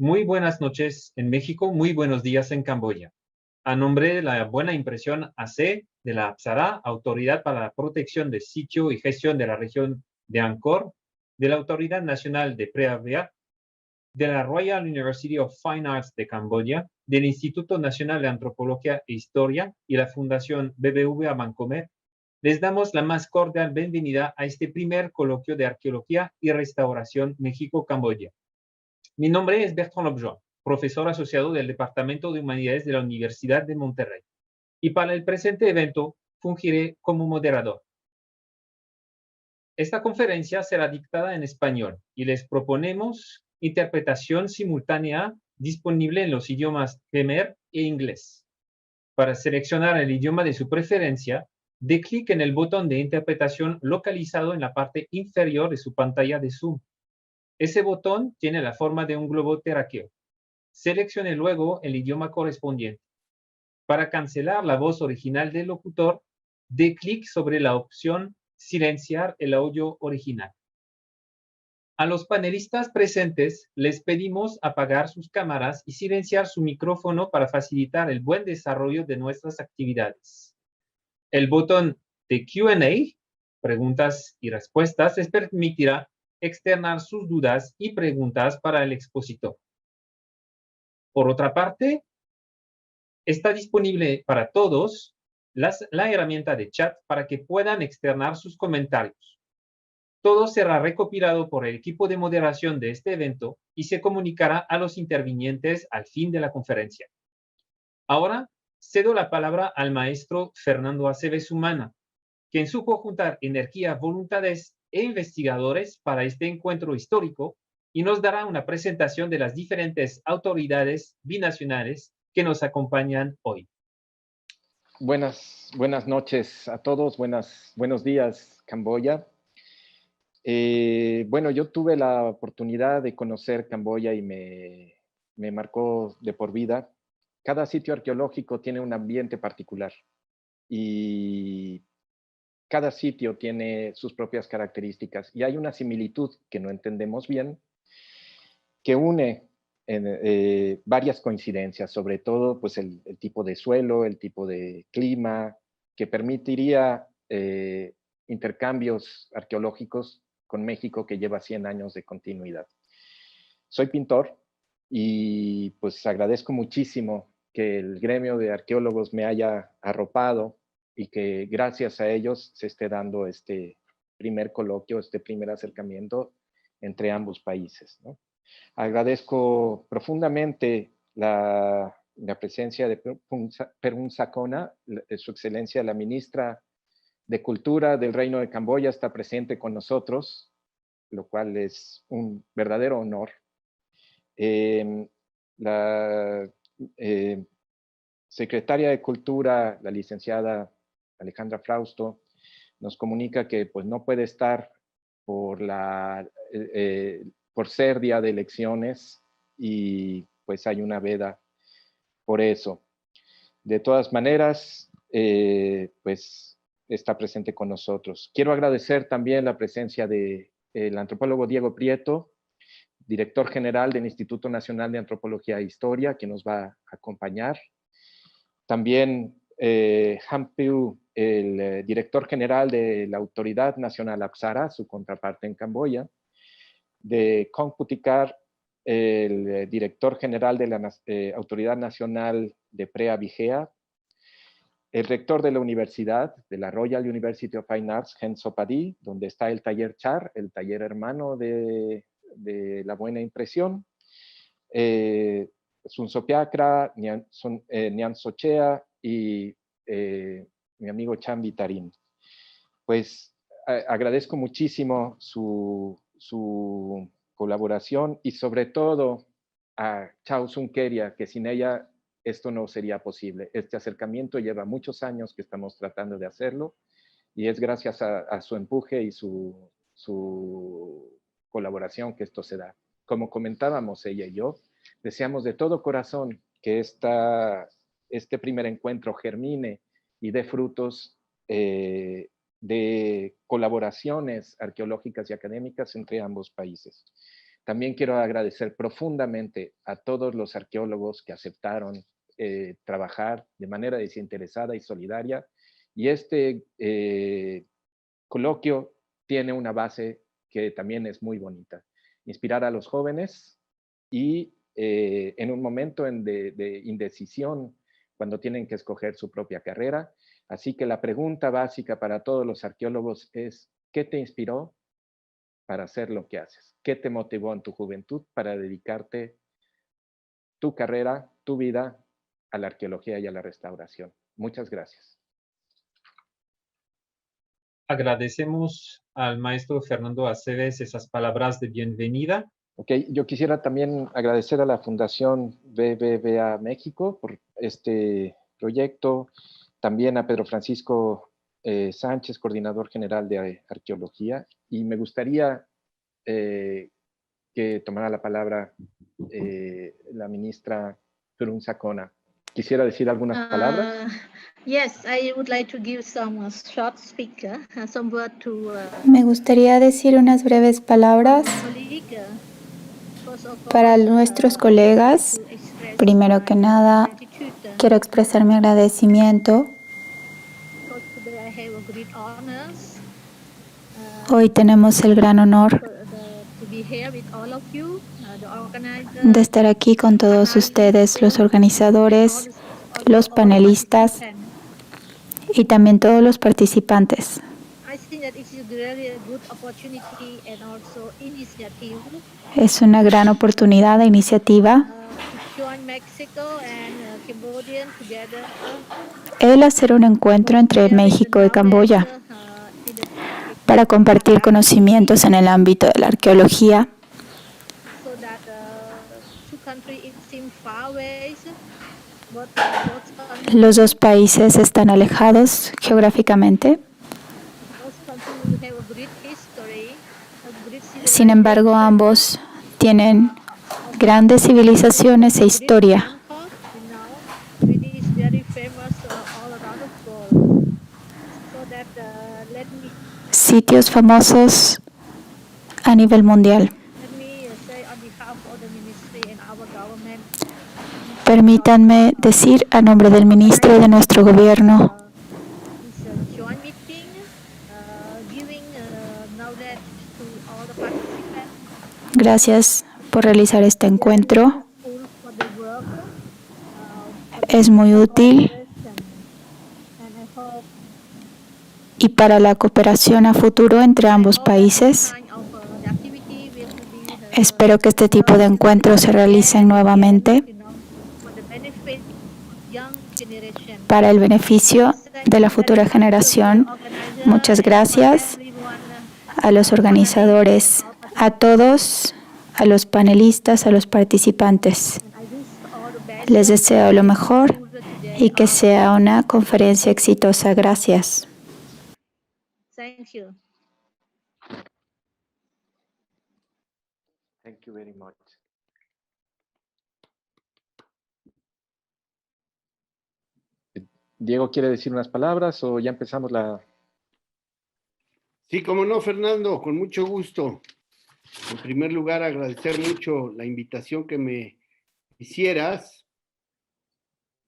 Muy buenas noches en México, muy buenos días en Camboya. A nombre de la Buena Impresión AC de la APSARA, Autoridad para la Protección del Sitio y Gestión de la Región de Angkor, de la Autoridad Nacional de Preavia, de la Royal University of Fine Arts de Camboya, del Instituto Nacional de Antropología e Historia y la Fundación BBVA Bancomer, les damos la más cordial bienvenida a este primer coloquio de Arqueología y Restauración México-Camboya. Mi nombre es Bertrand Lobjoy, profesor asociado del Departamento de Humanidades de la Universidad de Monterrey, y para el presente evento fungiré como moderador. Esta conferencia será dictada en español y les proponemos interpretación simultánea disponible en los idiomas Khmer e inglés. Para seleccionar el idioma de su preferencia, dé clic en el botón de interpretación localizado en la parte inferior de su pantalla de Zoom. Ese botón tiene la forma de un globo terráqueo. Seleccione luego el idioma correspondiente. Para cancelar la voz original del locutor, dé clic sobre la opción Silenciar el audio original. A los panelistas presentes les pedimos apagar sus cámaras y silenciar su micrófono para facilitar el buen desarrollo de nuestras actividades. El botón de Q&A, preguntas y respuestas, les permitirá externar sus dudas y preguntas para el expositor. Por otra parte, está disponible para todos la herramienta de chat para que puedan externar sus comentarios. Todo será recopilado por el equipo de moderación de este evento y se comunicará a los intervinientes al fin de la conferencia. Ahora cedo la palabra al maestro Fernando Aceves Humana, quien supo juntar energía, voluntades e investigadores para este encuentro histórico y nos dará una presentación de las diferentes autoridades binacionales que nos acompañan hoy. Buenas noches a todos, buenos días, Camboya. Bueno, yo tuve la oportunidad de conocer Camboya y me marcó de por vida. Cada sitio arqueológico tiene un ambiente particular y cada sitio tiene sus propias características y hay una similitud que no entendemos bien que une varias coincidencias, sobre todo pues el tipo de suelo, el tipo de clima, que permitiría intercambios arqueológicos con México que lleva 100 años de continuidad. Soy pintor y pues agradezco muchísimo que el gremio de arqueólogos me haya arropado y que gracias a ellos se esté dando este primer coloquio, este primer acercamiento entre ambos países, ¿no? Agradezco profundamente la presencia de Perun Sakona, su excelencia la ministra de Cultura del Reino de Camboya está presente con nosotros, lo cual es un verdadero honor. La secretaria de Cultura, la licenciada Alejandra Frausto, nos comunica que pues, no puede estar por ser día de elecciones y pues hay una veda por eso. De todas maneras, pues está presente con nosotros. Quiero agradecer también la presencia del antropólogo Diego Prieto, director general del Instituto Nacional de Antropología e Historia, que nos va a acompañar. También Han Piu, el director general de la Autoridad Nacional APSARA, su contraparte en Camboya. De Kong Putikar, el director general de la Autoridad Nacional de Preavigea, el rector de la universidad, de la Royal University of Fine Arts, Hen Sopadi, donde está el taller Char, el taller hermano de la Buena Impresión, Sun Sopiakra, Nyan Sochea y mi amigo Chan Vitarin. Pues agradezco muchísimo su colaboración y sobre todo a Chao Sun Keria, que sin ella esto no sería posible. Este acercamiento lleva muchos años que estamos tratando de hacerlo y es gracias a su empuje y su colaboración que esto se da. Como comentábamos ella y yo, deseamos de todo corazón que este primer encuentro germine y dé frutos de colaboraciones arqueológicas y académicas entre ambos países. También quiero agradecer profundamente a todos los arqueólogos que aceptaron trabajar de manera desinteresada y solidaria. Y este coloquio tiene una base que también es muy bonita. Inspirar a los jóvenes y en un momento de indecisión, cuando tienen que escoger su propia carrera. Así que la pregunta básica para todos los arqueólogos es, ¿qué te inspiró para hacer lo que haces? ¿Qué te motivó en tu juventud para dedicarte tu carrera, tu vida a la arqueología y a la restauración? Muchas gracias. Agradecemos al maestro Fernando Aceves esas palabras de bienvenida. Ok, yo quisiera también agradecer a la Fundación BBVA México por este proyecto, también a Pedro Francisco Sánchez, coordinador general de arqueología, y me gustaría que tomara la palabra la ministra Turun Sacona. Quisiera decir algunas palabras. Yes, I would like to give some short speak, some word to. Me gustaría decir unas breves palabras para nuestros colegas. Primero que nada, quiero expresar mi agradecimiento. Hoy tenemos el gran honor de estar aquí con todos ustedes, los organizadores, los panelistas y también todos los participantes. Es una gran oportunidad e iniciativa el hacer un encuentro entre México y Camboya para compartir conocimientos en el ámbito de la arqueología. Los dos países están alejados geográficamente. Sin embargo, ambos tienen grandes civilizaciones e historia. Sitios famosos a nivel mundial. Permítanme decir a nombre del ministro y de nuestro gobierno gracias por realizar este encuentro. Es muy útil y para la cooperación a futuro entre ambos países. Espero que este tipo de encuentros se realicen nuevamente para el beneficio de la futura generación. Muchas gracias a los organizadores, a todos, a los panelistas, a los participantes. Les deseo lo mejor y que sea una conferencia exitosa. Gracias. Thank you. Thank you very much. Diego, ¿quiere decir unas palabras o ya empezamos la...? Sí, cómo no, Fernando, con mucho gusto. En primer lugar, agradecer mucho la invitación que me hicieras,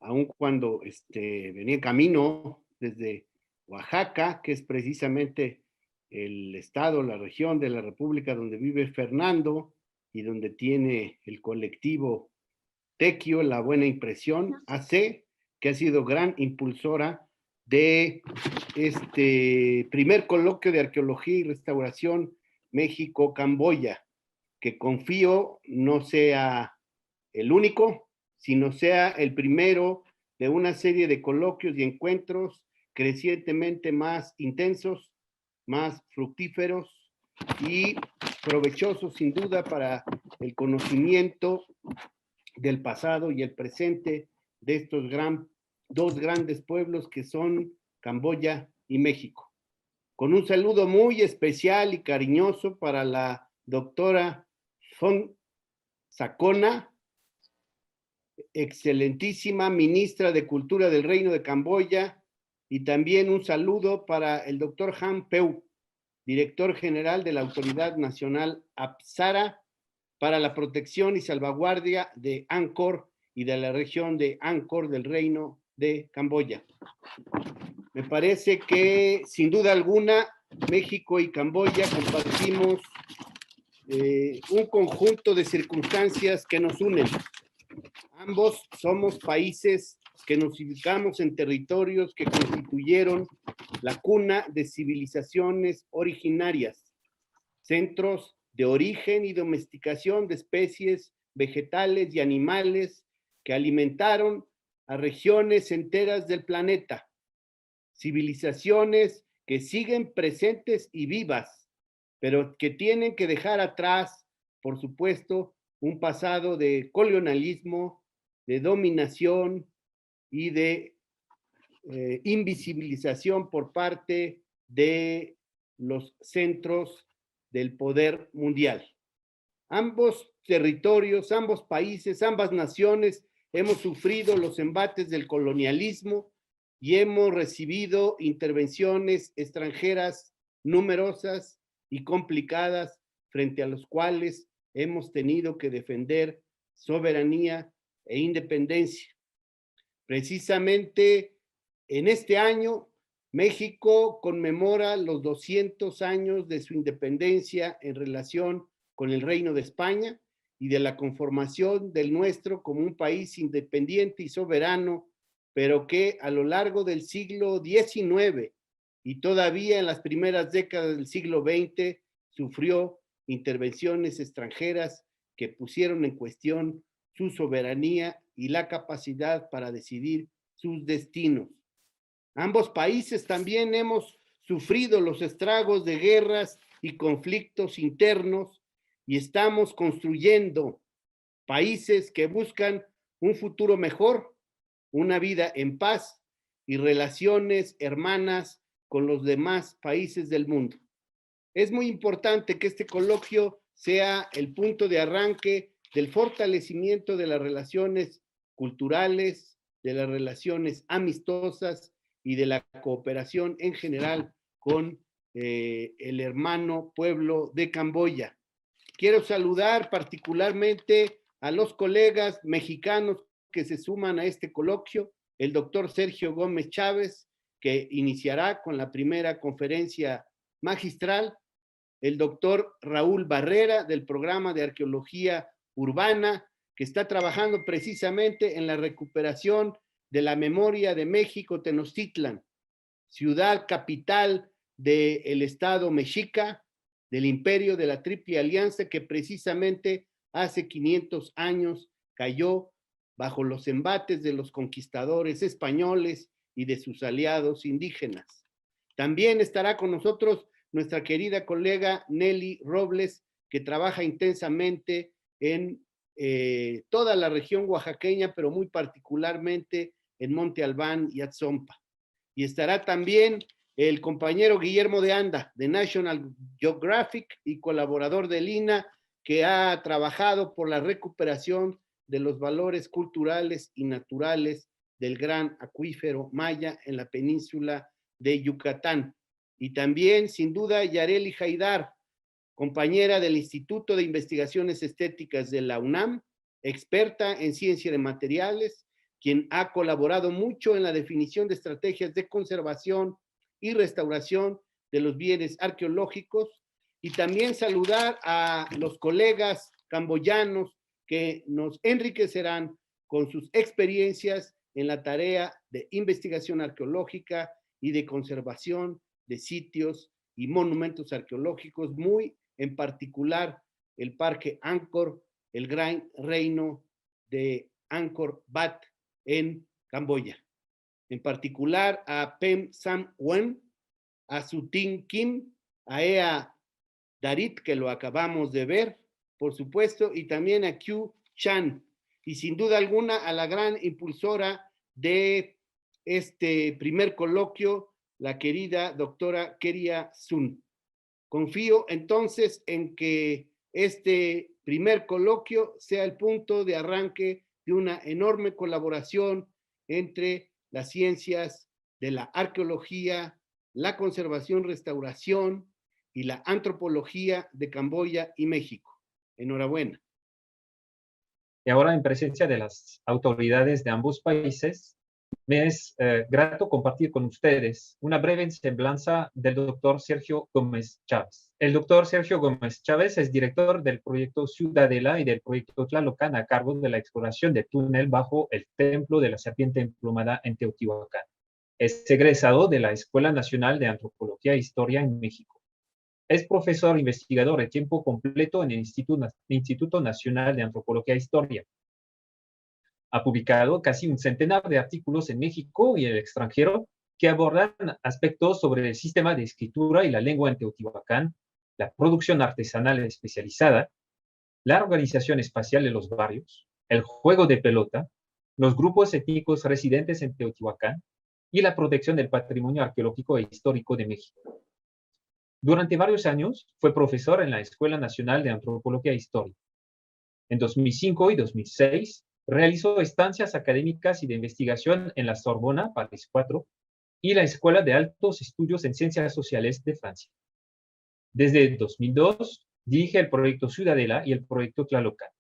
aun cuando venía en camino desde Oaxaca, que es precisamente el estado, la región de la República donde vive Fernando y donde tiene el colectivo Tequio, La Buena Impresión, AC, que ha sido gran impulsora de este primer coloquio de arqueología y restauración México-Camboya, que confío no sea el único, sino sea el primero de una serie de coloquios y encuentros crecientemente más intensos, más fructíferos y provechosos sin duda para el conocimiento del pasado y el presente de estos dos grandes pueblos que son Camboya y México. Con un saludo muy especial y cariñoso para la doctora Fon Sacona, excelentísima ministra de Cultura del Reino de Camboya, y también un saludo para el doctor Han Peu, director general de la Autoridad Nacional Apsara, para la protección y salvaguardia de Angkor y de la región de Angkor del Reino de Camboya. Me parece que, sin duda alguna, México y Camboya compartimos un conjunto de circunstancias que nos unen. Ambos somos países que nos ubicamos en territorios que constituyeron la cuna de civilizaciones originarias, centros de origen y domesticación de especies vegetales y animales que alimentaron a regiones enteras del planeta, civilizaciones que siguen presentes y vivas, pero que tienen que dejar atrás, por supuesto, un pasado de colonialismo, de dominación y de invisibilización por parte de los centros del poder mundial. Ambos territorios, ambos países, ambas naciones hemos sufrido los embates del colonialismo y hemos recibido intervenciones extranjeras numerosas y complicadas frente a los cuales hemos tenido que defender soberanía e independencia. Precisamente en este año, México conmemora los 200 años de su independencia en relación con el Reino de España y de la conformación del nuestro como un país independiente y soberano, pero que a lo largo del siglo XIX y todavía en las primeras décadas del siglo XX sufrió intervenciones extranjeras que pusieron en cuestión su soberanía y la capacidad para decidir sus destinos. Ambos países también hemos sufrido los estragos de guerras y conflictos internos y estamos construyendo países que buscan un futuro mejor, una vida en paz y relaciones hermanas con los demás países del mundo. Es muy importante que este coloquio sea el punto de arranque del fortalecimiento de las relaciones culturales, de las relaciones amistosas y de la cooperación en general con el hermano pueblo de Camboya. Quiero saludar particularmente a los colegas mexicanos que se suman a este coloquio, el doctor Sergio Gómez Chávez, que iniciará con la primera conferencia magistral, el doctor Raúl Barrera, del programa de arqueología urbana, que está trabajando precisamente en la recuperación de la memoria de México Tenochtitlan, ciudad capital del estado mexica, del imperio de la Triple Alianza, que precisamente hace 500 años cayó bajo los embates de los conquistadores españoles y de sus aliados indígenas. También estará con nosotros nuestra querida colega Nelly Robles, que trabaja intensamente en toda la región oaxaqueña, pero muy particularmente en Monte Albán y Atzompa. Y estará también el compañero Guillermo de Anda, de National Geographic y colaborador del INAH, que ha trabajado por la recuperación de los valores culturales y naturales del gran acuífero maya en la península de Yucatán. Y también, sin duda, Yareli Haidar, compañera del Instituto de Investigaciones Estéticas de la UNAM, experta en ciencia de materiales, quien ha colaborado mucho en la definición de estrategias de conservación y restauración de los bienes arqueológicos, y también saludar a los colegas camboyanos que nos enriquecerán con sus experiencias en la tarea de investigación arqueológica y de conservación de sitios y monumentos arqueológicos, muy en particular el Parque Angkor, el Gran Reino de Angkor Wat en Camboya. En particular a Pem Sam Wen, a Sutin Kim, a Ea Darit, que lo acabamos de ver, por supuesto, y también a Q Chan, y sin duda alguna a la gran impulsora de este primer coloquio, la querida doctora Keria Sun. Confío entonces en que este primer coloquio sea el punto de arranque de una enorme colaboración entre las ciencias de la arqueología, la conservación, restauración y la antropología de Camboya y México. Enhorabuena. Y ahora, en presencia de las autoridades de ambos países, me es grato compartir con ustedes una breve semblanza del doctor Sergio Gómez Chávez. El doctor Sergio Gómez Chávez es director del proyecto Ciudadela y del proyecto Tlalocan a cargo de la exploración del túnel bajo el templo de la serpiente emplumada en Teotihuacán. Es egresado de la Escuela Nacional de Antropología e Historia en México. Es profesor investigador de tiempo completo en el Instituto Nacional de Antropología e Historia. Ha publicado casi un centenar de artículos en México y el extranjero que abordan aspectos sobre el sistema de escritura y la lengua en Teotihuacán, la producción artesanal especializada, la organización espacial de los barrios, el juego de pelota, los grupos étnicos residentes en Teotihuacán y la protección del patrimonio arqueológico e histórico de México. Durante varios años fue profesor en la Escuela Nacional de Antropología e Historia. En 2005 y 2006 realizó estancias académicas y de investigación en la Sorbona, París 4, y la Escuela de Altos Estudios en Ciencias Sociales de Francia. Desde 2002 dirige el proyecto Ciudadela y el proyecto Tlalocan.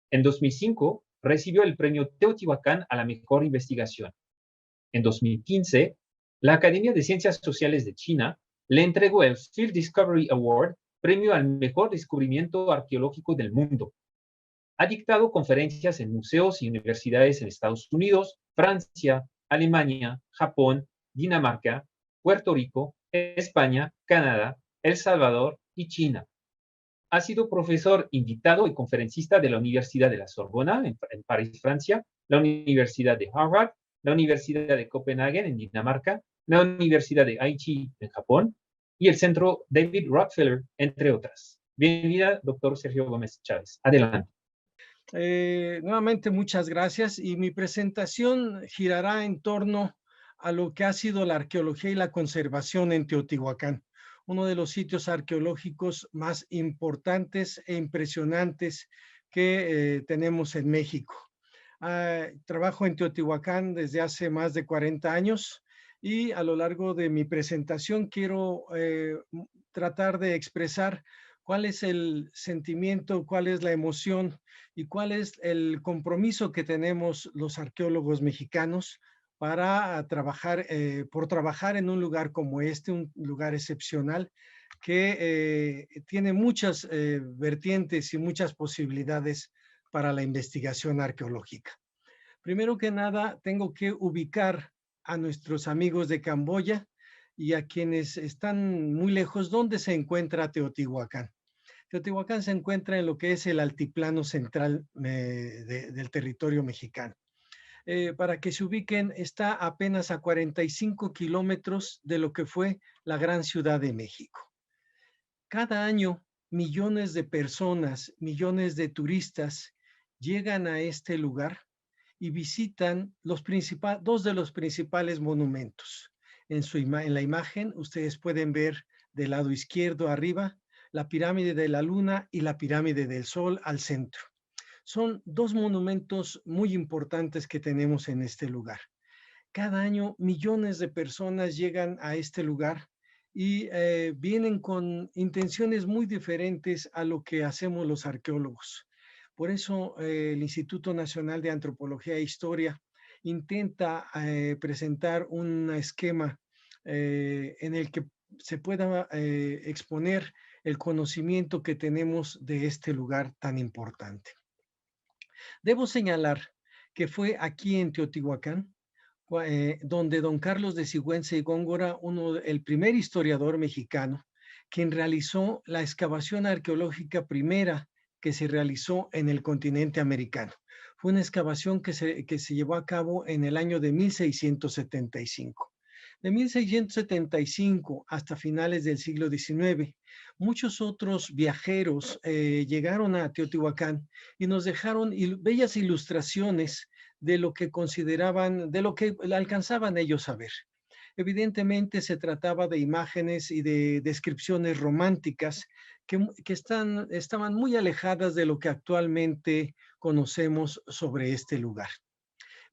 En 2005 recibió el premio Teotihuacán a la mejor investigación. En 2015, la Academia de Ciencias Sociales de China le entregó el Field Discovery Award, premio al mejor descubrimiento arqueológico del mundo. Ha dictado conferencias en museos y universidades en Estados Unidos, Francia, Alemania, Japón, Dinamarca, Puerto Rico, España, Canadá, El Salvador y China. Ha sido profesor invitado y conferencista de la Universidad de la Sorbona en París, Francia, la Universidad de Harvard, la Universidad de Copenhague en Dinamarca, la Universidad de Aichi en Japón y el Centro David Rockefeller, entre otras. Bienvenida, doctor Sergio Gómez Chávez. Adelante. Nuevamente, muchas gracias. Y mi presentación girará en torno a lo que ha sido la arqueología y la conservación en Teotihuacán, uno de los sitios arqueológicos más importantes e impresionantes que tenemos en México. Trabajo en Teotihuacán desde hace más de 40 años y a lo largo de mi presentación quiero tratar de expresar cuál es el sentimiento, cuál es la emoción y cuál es el compromiso que tenemos los arqueólogos mexicanos para trabajar, por trabajar en un lugar como este, un lugar excepcional que tiene muchas vertientes y muchas posibilidades para la investigación arqueológica. Primero que nada, tengo que ubicar a nuestros amigos de Camboya y a quienes están muy lejos, ¿dónde se encuentra Teotihuacán? Teotihuacán se encuentra en lo que es el altiplano central del territorio mexicano. Para que se ubiquen, está apenas a 45 kilómetros de lo que fue la gran Ciudad de México. Cada año, millones de personas, millones de turistas llegan a este lugar y visitan dos de los principales monumentos. En la imagen, ustedes pueden ver del lado izquierdo arriba la pirámide de la Luna y la pirámide del Sol al centro. Son dos monumentos muy importantes que tenemos en este lugar. Cada año millones de personas llegan a este lugar y vienen con intenciones muy diferentes a lo que hacemos los arqueólogos. Por eso el Instituto Nacional de Antropología e Historia intenta presentar un esquema en el que se pueda exponer el conocimiento que tenemos de este lugar tan importante. Debo señalar que fue aquí en Teotihuacán donde don Carlos de Sigüenza y Góngora, el primer historiador mexicano, quien realizó la excavación arqueológica primera que se realizó en el continente americano. Fue una excavación que se llevó a cabo en el año de 1675. De 1675 hasta finales del siglo XIX, muchos otros viajeros llegaron a Teotihuacán y nos dejaron bellas ilustraciones de lo que consideraban, de lo que alcanzaban ellos a ver. Evidentemente se trataba de imágenes y de descripciones románticas que estaban muy alejadas de lo que actualmente conocemos sobre este lugar.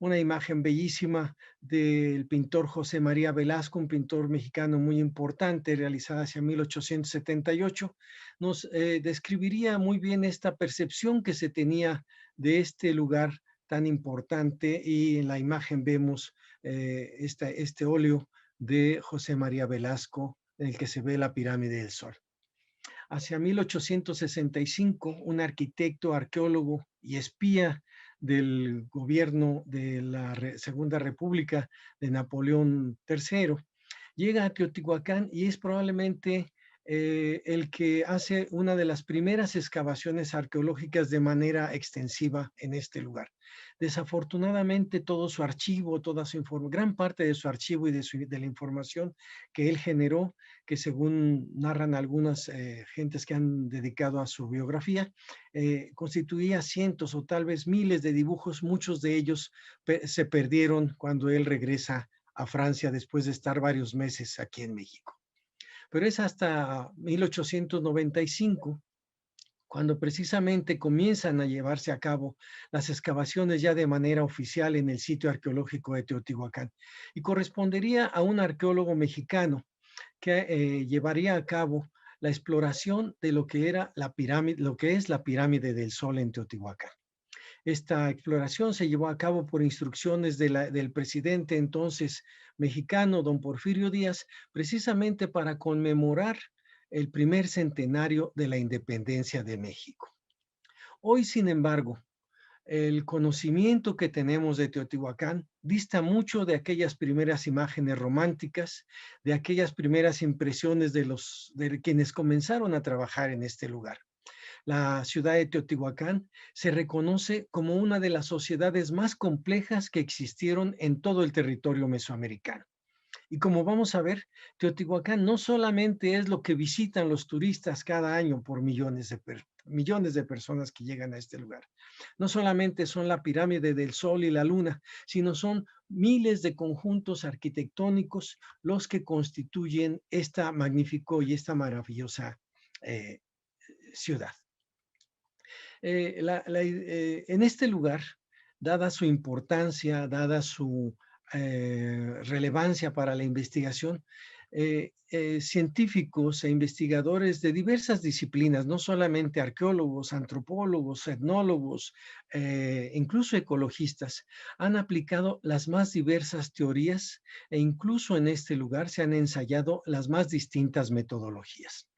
una imagen bellísima del pintor José María Velasco, un pintor mexicano muy importante, realizada hacia 1878, nos describiría muy bien esta percepción que se tenía de este lugar tan importante, y en la imagen vemos este óleo de José María Velasco en el que se ve la pirámide del Sol. Hacia 1865, un arquitecto, arqueólogo y espía del gobierno de la Segunda República de Napoleón III, llega a Teotihuacán y es probablemente el que hace una de las primeras excavaciones arqueológicas de manera extensiva en este lugar. Desafortunadamente, todo su archivo, gran parte de su archivo y de la información que él generó, que según narran algunas gentes que han dedicado a su biografía, constituía cientos o tal vez miles de dibujos. Muchos de ellos se perdieron cuando él regresa a Francia después de estar varios meses aquí en México. Pero es hasta 1895 cuando precisamente comienzan a llevarse a cabo las excavaciones ya de manera oficial en el sitio arqueológico de Teotihuacán. Y correspondería a un arqueólogo mexicano que llevaría a cabo la exploración de lo que era la pirámide, lo que es la pirámide del Sol en Teotihuacán. Esta exploración se llevó a cabo por instrucciones del presidente entonces mexicano, don Porfirio Díaz, precisamente para conmemorar el primer centenario de la independencia de México. Hoy, sin embargo, el conocimiento que tenemos de Teotihuacán dista mucho de aquellas primeras imágenes románticas, de aquellas primeras impresiones de quienes comenzaron a trabajar en este lugar. La ciudad de Teotihuacán se reconoce como una de las sociedades más complejas que existieron en todo el territorio mesoamericano. Y como vamos a ver, Teotihuacán no solamente es lo que visitan los turistas cada año por millones de personas que llegan a este lugar. No solamente son la pirámide del Sol y la Luna, sino son miles de conjuntos arquitectónicos los que constituyen esta magnífico y esta maravillosa ciudad. En este lugar, dada su importancia, dada su relevancia para la investigación, científicos e investigadores de diversas disciplinas, no solamente arqueólogos, antropólogos, etnólogos, incluso ecologistas, han aplicado las más diversas teorías, e incluso en este lugar se han ensayado las más distintas metodologías.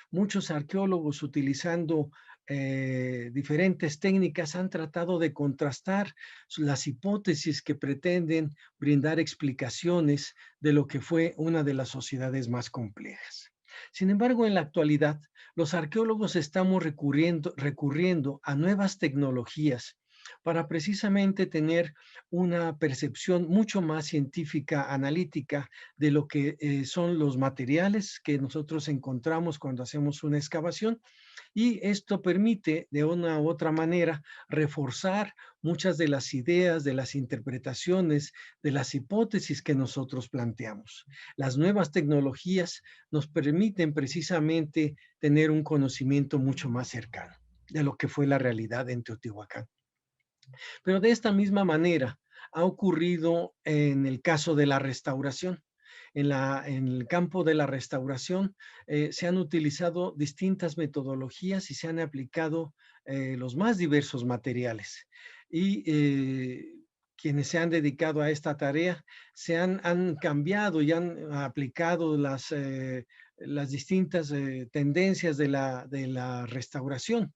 Muchos arqueólogos, utilizando diferentes técnicas, han tratado de contrastar las hipótesis que pretenden brindar explicaciones de lo que fue una de las sociedades más complejas. Sin embargo, en la actualidad, los arqueólogos estamos recurriendo a nuevas tecnologías para precisamente tener una percepción mucho más científica, analítica, de lo que son los materiales que nosotros encontramos cuando hacemos una excavación. Y esto permite, de una u otra manera, reforzar muchas de las ideas, de las interpretaciones, de las hipótesis que nosotros planteamos. Las nuevas tecnologías nos permiten precisamente tener un conocimiento mucho más cercano de lo que fue la realidad en Teotihuacán. Pero de esta misma manera ha ocurrido en el caso de la restauración. En el campo de la restauración se han utilizado distintas metodologías y se han aplicado los más diversos materiales. Y quienes se han dedicado a esta tarea han cambiado y han aplicado las distintas tendencias de la restauración,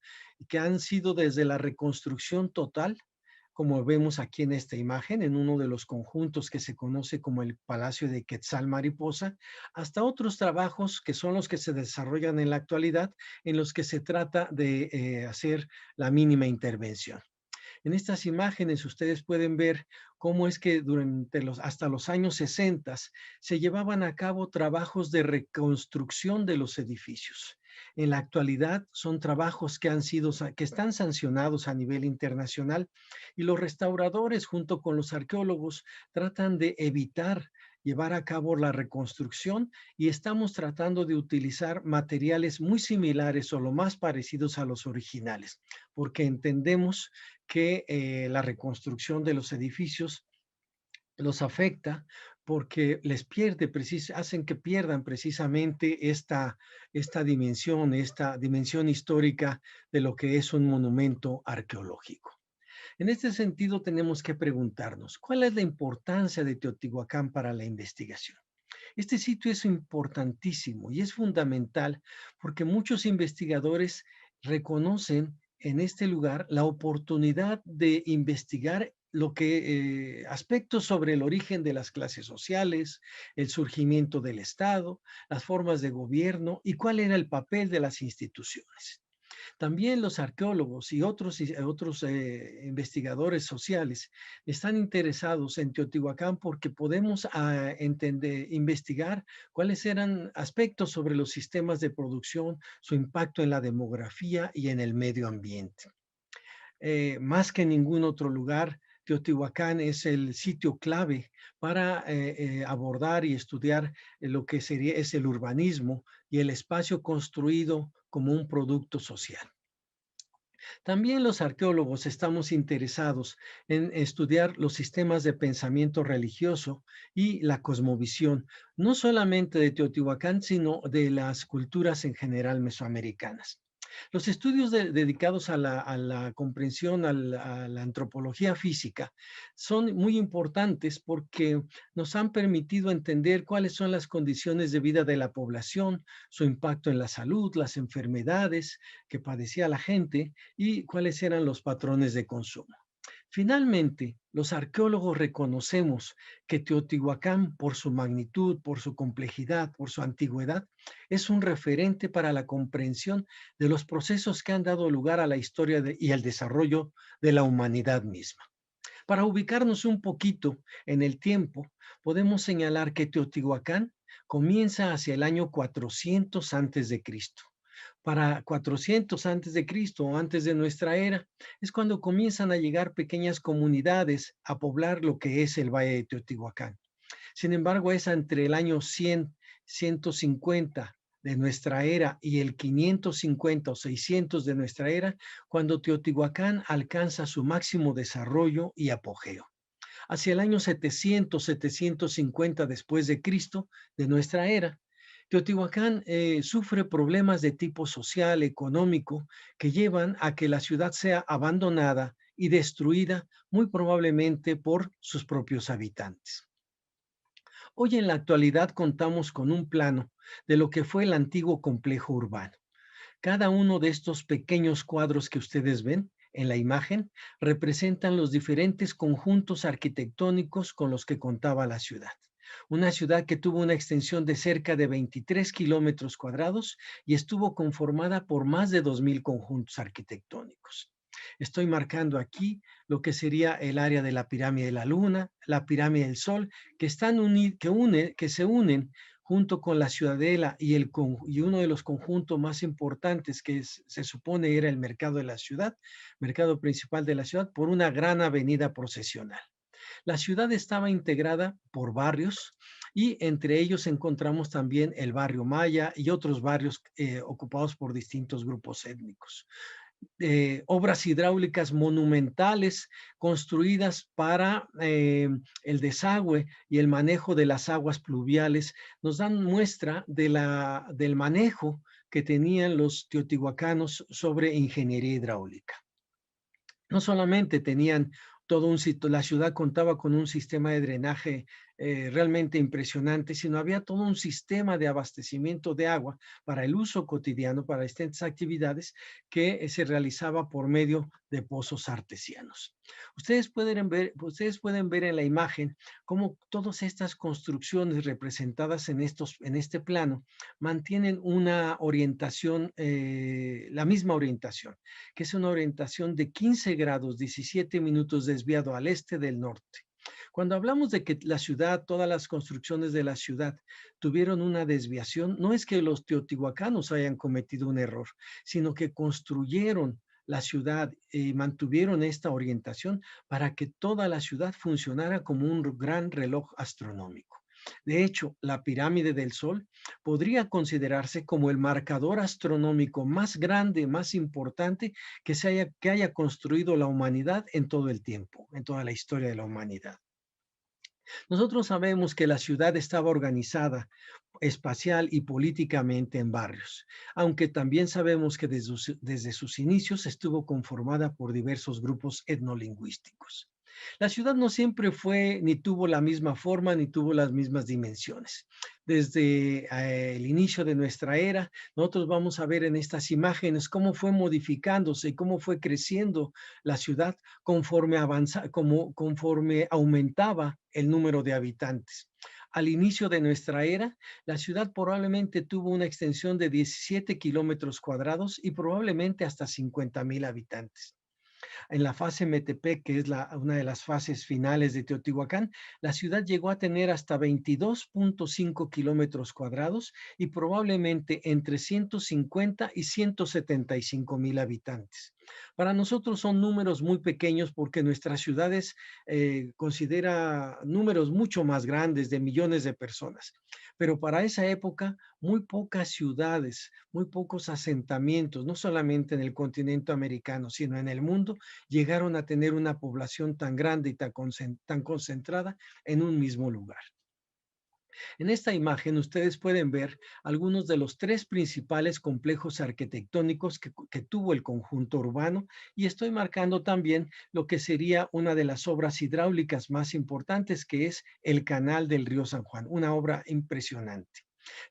que han sido desde la reconstrucción total, como vemos aquí en esta imagen, en uno de los conjuntos que se conoce como el Palacio de Quetzal Mariposa, hasta otros trabajos que son los que se desarrollan en la actualidad, en los que se trata de hacer la mínima intervención. En estas imágenes ustedes pueden ver cómo es que hasta los años 60 se llevaban a cabo trabajos de reconstrucción de los edificios. En la actualidad son trabajos que están sancionados a nivel internacional, y los restauradores junto con los arqueólogos tratan de evitar llevar a cabo la reconstrucción y estamos tratando de utilizar materiales muy similares o lo más parecidos a los originales, porque entendemos que la reconstrucción de los edificios los afecta porque hacen que pierdan precisamente esta dimensión histórica de lo que es un monumento arqueológico. En este sentido, tenemos que preguntarnos, ¿cuál es la importancia de Teotihuacán para la investigación? Este sitio es importantísimo y es fundamental porque muchos investigadores reconocen en este lugar la oportunidad de investigar aspectos sobre el origen de las clases sociales, el surgimiento del Estado, las formas de gobierno y cuál era el papel de las instituciones. También los arqueólogos y otros investigadores sociales están interesados en Teotihuacán porque podemos investigar cuáles eran aspectos sobre los sistemas de producción, su impacto en la demografía y en el medio ambiente. Más que en ningún otro lugar, Teotihuacán es el sitio clave para abordar y estudiar lo que es el urbanismo y el espacio construido como un producto social. También los arqueólogos estamos interesados en estudiar los sistemas de pensamiento religioso y la cosmovisión, no solamente de Teotihuacán, sino de las culturas en general mesoamericanas. Los estudios dedicados a la comprensión, a la antropología física, son muy importantes porque nos han permitido entender cuáles son las condiciones de vida de la población, su impacto en la salud, las enfermedades que padecía la gente y cuáles eran los patrones de consumo. Finalmente, los arqueólogos reconocemos que Teotihuacán, por su magnitud, por su complejidad, por su antigüedad, es un referente para la comprensión de los procesos que han dado lugar a la historia y al desarrollo de la humanidad misma. Para ubicarnos un poquito en el tiempo, podemos señalar que Teotihuacán comienza hacia el año 400 antes de Cristo. Para 400 antes de Cristo o antes de nuestra era, es cuando comienzan a llegar pequeñas comunidades a poblar lo que es el Valle de Teotihuacán. Sin embargo, es entre el año 100, 150 de nuestra era y el 550 o 600 de nuestra era, cuando Teotihuacán alcanza su máximo desarrollo y apogeo. Hacia el año 700, 750 después de Cristo, de nuestra era, Teotihuacán sufre problemas de tipo social, económico, que llevan a que la ciudad sea abandonada y destruida muy probablemente por sus propios habitantes. Hoy en la actualidad contamos con un plano de lo que fue el antiguo complejo urbano. Cada uno de estos pequeños cuadros que ustedes ven en la imagen representan los diferentes conjuntos arquitectónicos con los que contaba la ciudad. Una ciudad que tuvo una extensión de cerca de 23 kilómetros cuadrados y estuvo conformada por más de 2,000 conjuntos arquitectónicos. Estoy marcando aquí lo que sería el área de la pirámide de la Luna, la pirámide del Sol, que se unen junto con la ciudadela y uno de los conjuntos más importantes que se supone era el mercado de la ciudad, mercado principal de la ciudad, por una gran avenida procesional. La ciudad estaba integrada por barrios y entre ellos encontramos también el barrio Maya y otros barrios ocupados por distintos grupos étnicos. Obras hidráulicas monumentales construidas para el desagüe y el manejo de las aguas pluviales nos dan muestra del manejo que tenían los teotihuacanos sobre ingeniería hidráulica. No solamente tenían todo un sitio, la ciudad contaba con un sistema de drenaje realmente impresionante, sino había todo un sistema de abastecimiento de agua para el uso cotidiano, para distintas actividades que se realizaba por medio de pozos artesianos. Ustedes pueden ver en la imagen cómo todas estas construcciones representadas en este plano mantienen una orientación, la misma orientación, que es una orientación de 15 grados, 17 minutos desviado al este del norte. Cuando hablamos de que la ciudad, todas las construcciones de la ciudad tuvieron una desviación, no es que los teotihuacanos hayan cometido un error, sino que construyeron la ciudad y mantuvieron esta orientación para que toda la ciudad funcionara como un gran reloj astronómico. De hecho, la pirámide del Sol podría considerarse como el marcador astronómico más grande, más importante que haya construido la humanidad en todo el tiempo, en toda la historia de la humanidad. Nosotros sabemos que la ciudad estaba organizada espacial y políticamente en barrios, aunque también sabemos que desde sus inicios estuvo conformada por diversos grupos etnolingüísticos. La ciudad no siempre fue, ni tuvo la misma forma, ni tuvo las mismas dimensiones. Desde el inicio de nuestra era, nosotros vamos a ver en estas imágenes cómo fue modificándose y cómo fue creciendo la ciudad conforme conforme aumentaba el número de habitantes. Al inicio de nuestra era, la ciudad probablemente tuvo una extensión de 17 kilómetros cuadrados y probablemente hasta 50,000 habitantes. En la fase Metepec, que es una de las fases finales de Teotihuacán, la ciudad llegó a tener hasta 22.5 kilómetros cuadrados y probablemente entre 150 y 175,000 habitantes. Para nosotros son números muy pequeños porque nuestras ciudades considera números mucho más grandes de millones de personas. Pero para esa época, muy pocas ciudades, muy pocos asentamientos, no solamente en el continente americano, sino en el mundo, llegaron a tener una población tan grande y tan concentrada en un mismo lugar. En esta imagen ustedes pueden ver algunos de los 3 principales complejos arquitectónicos que tuvo el conjunto urbano, y estoy marcando también lo que sería una de las obras hidráulicas más importantes, que es el Canal del Río San Juan, una obra impresionante.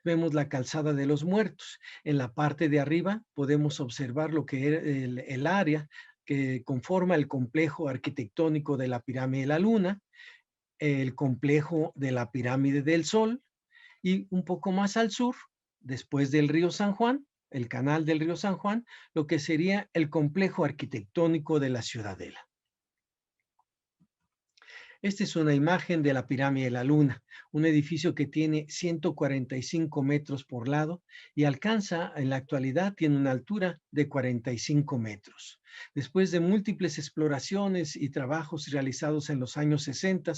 Vemos la Calzada de los Muertos. En la parte de arriba podemos observar lo que era el área que conforma el complejo arquitectónico de la Pirámide de la Luna, el complejo de la Pirámide del Sol, y un poco más al sur, después del río San Juan, el canal del río San Juan, lo que sería el complejo arquitectónico de la Ciudadela. Esta es una imagen de la Pirámide de la Luna, un edificio que tiene 145 metros por lado y alcanza, en la actualidad, tiene una altura de 45 metros. Después de múltiples exploraciones y trabajos realizados en los años 60,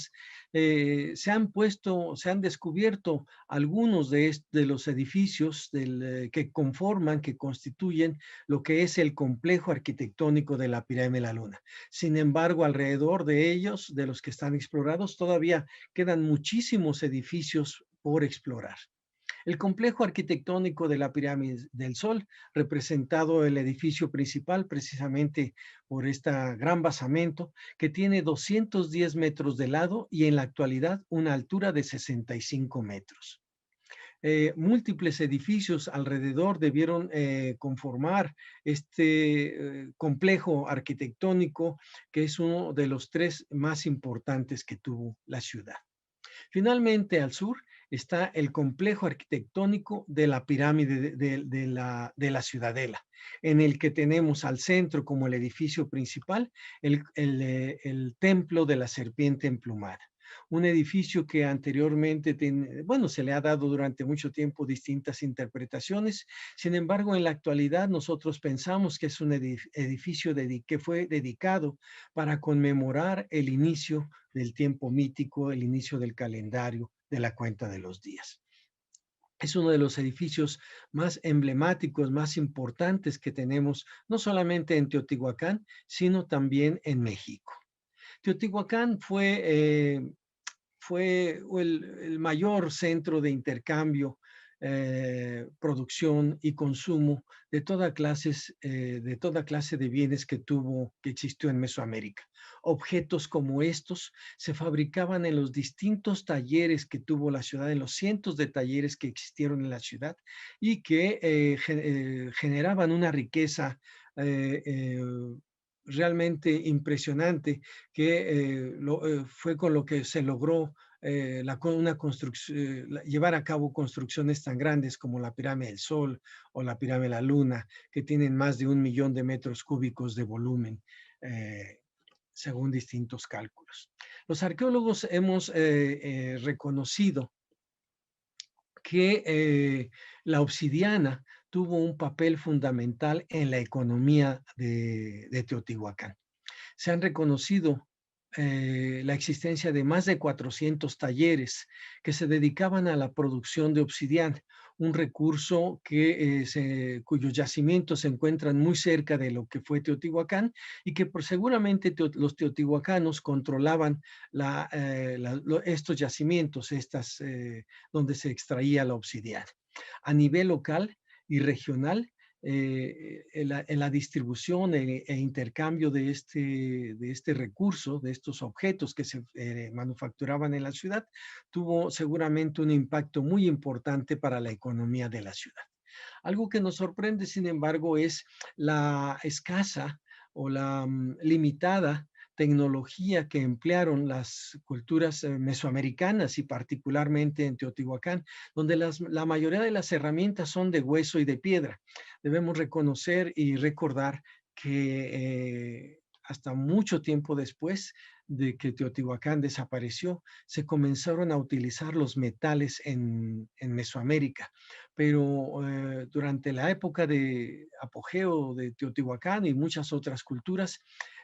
se han descubierto algunos de los edificios que constituyen lo que es el complejo arquitectónico de la Pirámide de la Luna. Sin embargo, alrededor de ellos, de los que están explorados, todavía quedan muchísimos edificios por explorar. El complejo arquitectónico de la Pirámide del Sol, representado el edificio principal precisamente por este gran basamento, que tiene 210 metros de lado y en la actualidad una altura de 65 metros. Múltiples edificios alrededor debieron conformar este complejo arquitectónico, que es uno de los 3 más importantes que tuvo la ciudad. Finalmente, al sur está el complejo arquitectónico de la Pirámide de la Ciudadela, en el que tenemos al centro, como el edificio principal, el templo de la serpiente emplumada. Un edificio que anteriormente, se le ha dado durante mucho tiempo distintas interpretaciones. Sin embargo, en la actualidad nosotros pensamos que es un edificio que fue dedicado para conmemorar el inicio del tiempo mítico, el inicio del calendario de la cuenta de los días. Es uno de los edificios más emblemáticos, más importantes que tenemos, no solamente en Teotihuacán, sino también en México. Teotihuacán fue el mayor centro de intercambio, producción y consumo de toda clase de bienes que existió en Mesoamérica. Objetos como estos se fabricaban en los distintos talleres que tuvo la ciudad, en los cientos de talleres que existieron en la ciudad y que generaban una riqueza realmente impresionante, que fue con lo que se logró llevar a cabo construcciones tan grandes como la Pirámide del Sol o la Pirámide de la Luna, que tienen más de 1 millón de metros cúbicos de volumen, según distintos cálculos. Los arqueólogos hemos reconocido que la obsidiana tuvo un papel fundamental en la economía de Teotihuacán. Se han reconocido la existencia de más de 400 talleres que se dedicaban a la producción de obsidiana, un recurso cuyos yacimientos se encuentran muy cerca de lo que fue Teotihuacán y que seguramente los teotihuacanos controlaban estos yacimientos, donde se extraía la obsidiana. A nivel local y regional, en la distribución e intercambio de este recurso, de estos objetos que se manufacturaban en la ciudad, tuvo seguramente un impacto muy importante para la economía de la ciudad. Algo que nos sorprende, sin embargo, es la escasa o la limitada tecnología que emplearon las culturas mesoamericanas y particularmente en Teotihuacán, donde la mayoría de las herramientas son de hueso y de piedra. Debemos reconocer y recordar que hasta mucho tiempo después de que Teotihuacán desapareció, se comenzaron a utilizar los metales en Mesoamérica. Pero durante la época de apogeo de Teotihuacán y muchas otras culturas,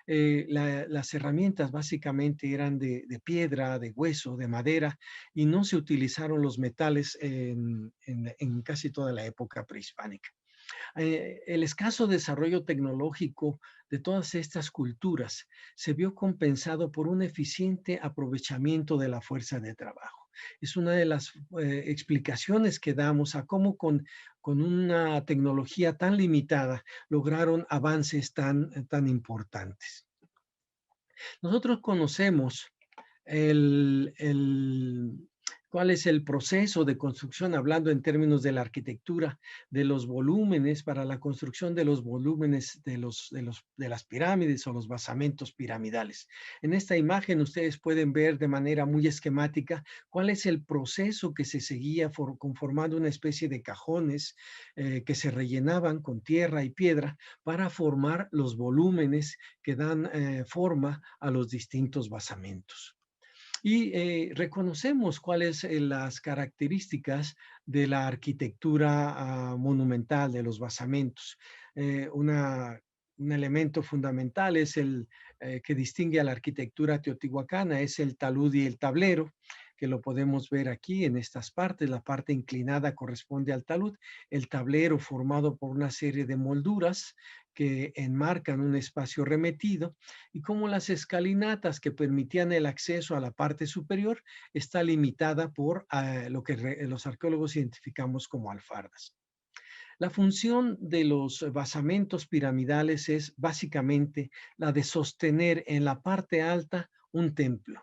las herramientas básicamente eran de piedra, de hueso, de madera, y no se utilizaron los metales en casi toda la época prehispánica. El escaso desarrollo tecnológico de todas estas culturas se vio compensado por un eficiente aprovechamiento de la fuerza de trabajo. Es una de las explicaciones que damos a cómo con una tecnología tan limitada lograron avances tan importantes. Nosotros conocemos cuál es el proceso de construcción, hablando en términos de la arquitectura, de los volúmenes, para la construcción de los volúmenes de las pirámides o los basamentos piramidales. En esta imagen ustedes pueden ver de manera muy esquemática cuál es el proceso que se seguía conformando una especie de cajones que se rellenaban con tierra y piedra para formar los volúmenes que dan forma a los distintos basamentos. Y reconocemos cuáles las características de la arquitectura monumental de los basamentos. Un elemento fundamental es que distingue a la arquitectura teotihuacana, es el talud y el tablero, que lo podemos ver aquí en estas partes. La parte inclinada corresponde al talud, el tablero formado por una serie de molduras que enmarcan un espacio remetido, y como las escalinatas que permitían el acceso a la parte superior está limitada por lo que los arqueólogos identificamos como alfardas. La función de los basamentos piramidales es básicamente la de sostener en la parte alta un templo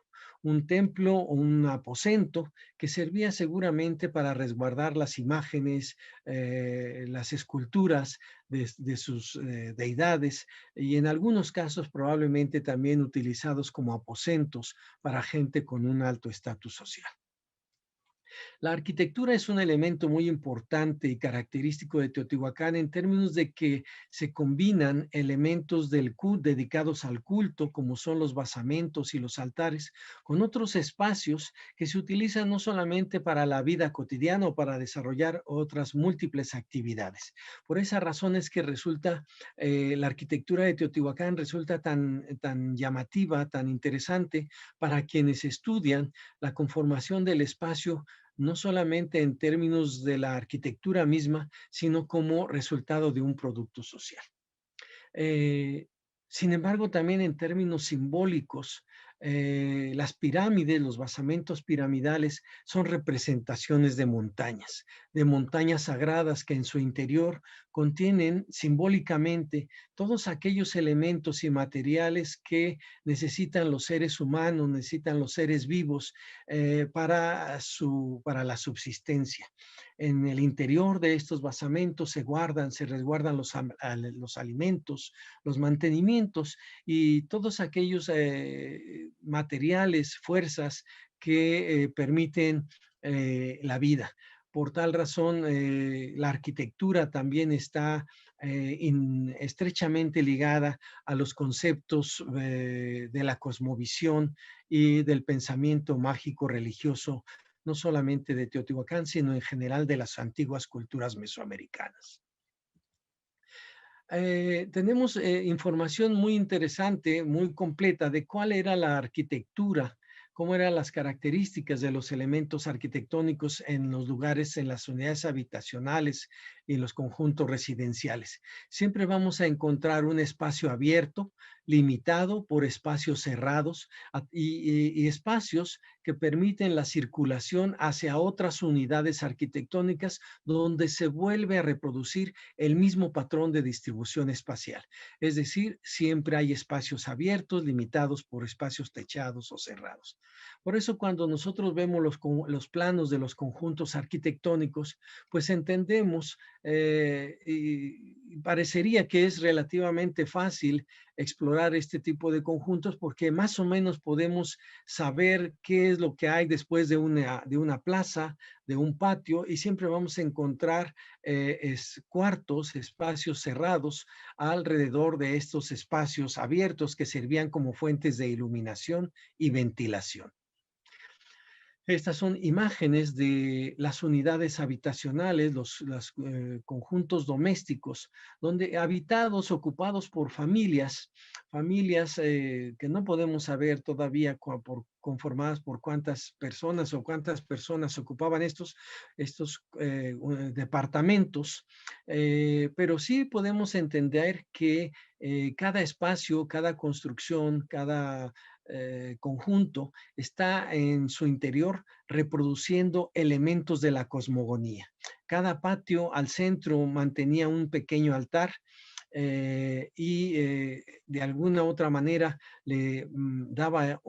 o un aposento que servía seguramente para resguardar las imágenes, las esculturas de sus deidades, y en algunos casos probablemente también utilizados como aposentos para gente con un alto estatus social. La arquitectura es un elemento muy importante y característico de Teotihuacán en términos de que se combinan elementos dedicados al culto, como son los basamentos y los altares, con otros espacios que se utilizan no solamente para la vida cotidiana o para desarrollar otras múltiples actividades. Por esa razón es que la arquitectura de Teotihuacán resulta tan llamativa, tan interesante para quienes estudian la conformación del espacio, no solamente en términos de la arquitectura misma, sino como resultado de un producto social. Sin embargo, también en términos simbólicos, las pirámides, los basamentos piramidales son representaciones de montañas sagradas que en su interior contienen simbólicamente todos aquellos elementos y materiales que necesitan los seres humanos, necesitan los seres vivos para la subsistencia. En el interior de estos basamentos se resguardan los alimentos, los mantenimientos y todos aquellos materiales, fuerzas que permiten la vida. Por tal razón, la arquitectura también está estrechamente ligada a los conceptos de la cosmovisión y del pensamiento mágico religioso, no solamente de Teotihuacán, sino en general de las antiguas culturas mesoamericanas. tenemos información muy interesante, muy completa de cuál era la arquitectura, cómo eran las características de los elementos arquitectónicos en los lugares, en las unidades habitacionales y en los conjuntos residenciales. Siempre vamos a encontrar un espacio abierto, limitado por espacios cerrados y espacios que permiten la circulación hacia otras unidades arquitectónicas donde se vuelve a reproducir el mismo patrón de distribución espacial. Es decir, siempre hay espacios abiertos, limitados por espacios techados o cerrados. Por eso cuando nosotros vemos los planos de los conjuntos arquitectónicos, pues entendemos y parecería que es relativamente fácil explorar este tipo de conjuntos porque más o menos podemos saber qué es lo que hay después de una plaza, de un patio, y siempre vamos a encontrar cuartos, espacios cerrados alrededor de estos espacios abiertos que servían como fuentes de iluminación y ventilación. Estas son imágenes de las unidades habitacionales, los conjuntos domésticos, donde habitados, ocupados por familias que no podemos saber todavía conformadas por cuántas personas ocupaban estos departamentos, pero sí podemos entender que cada espacio, cada construcción, cada conjunto está en su interior reproduciendo elementos de la cosmogonía. Cada patio al centro mantenía un pequeño altar de alguna otra manera le daba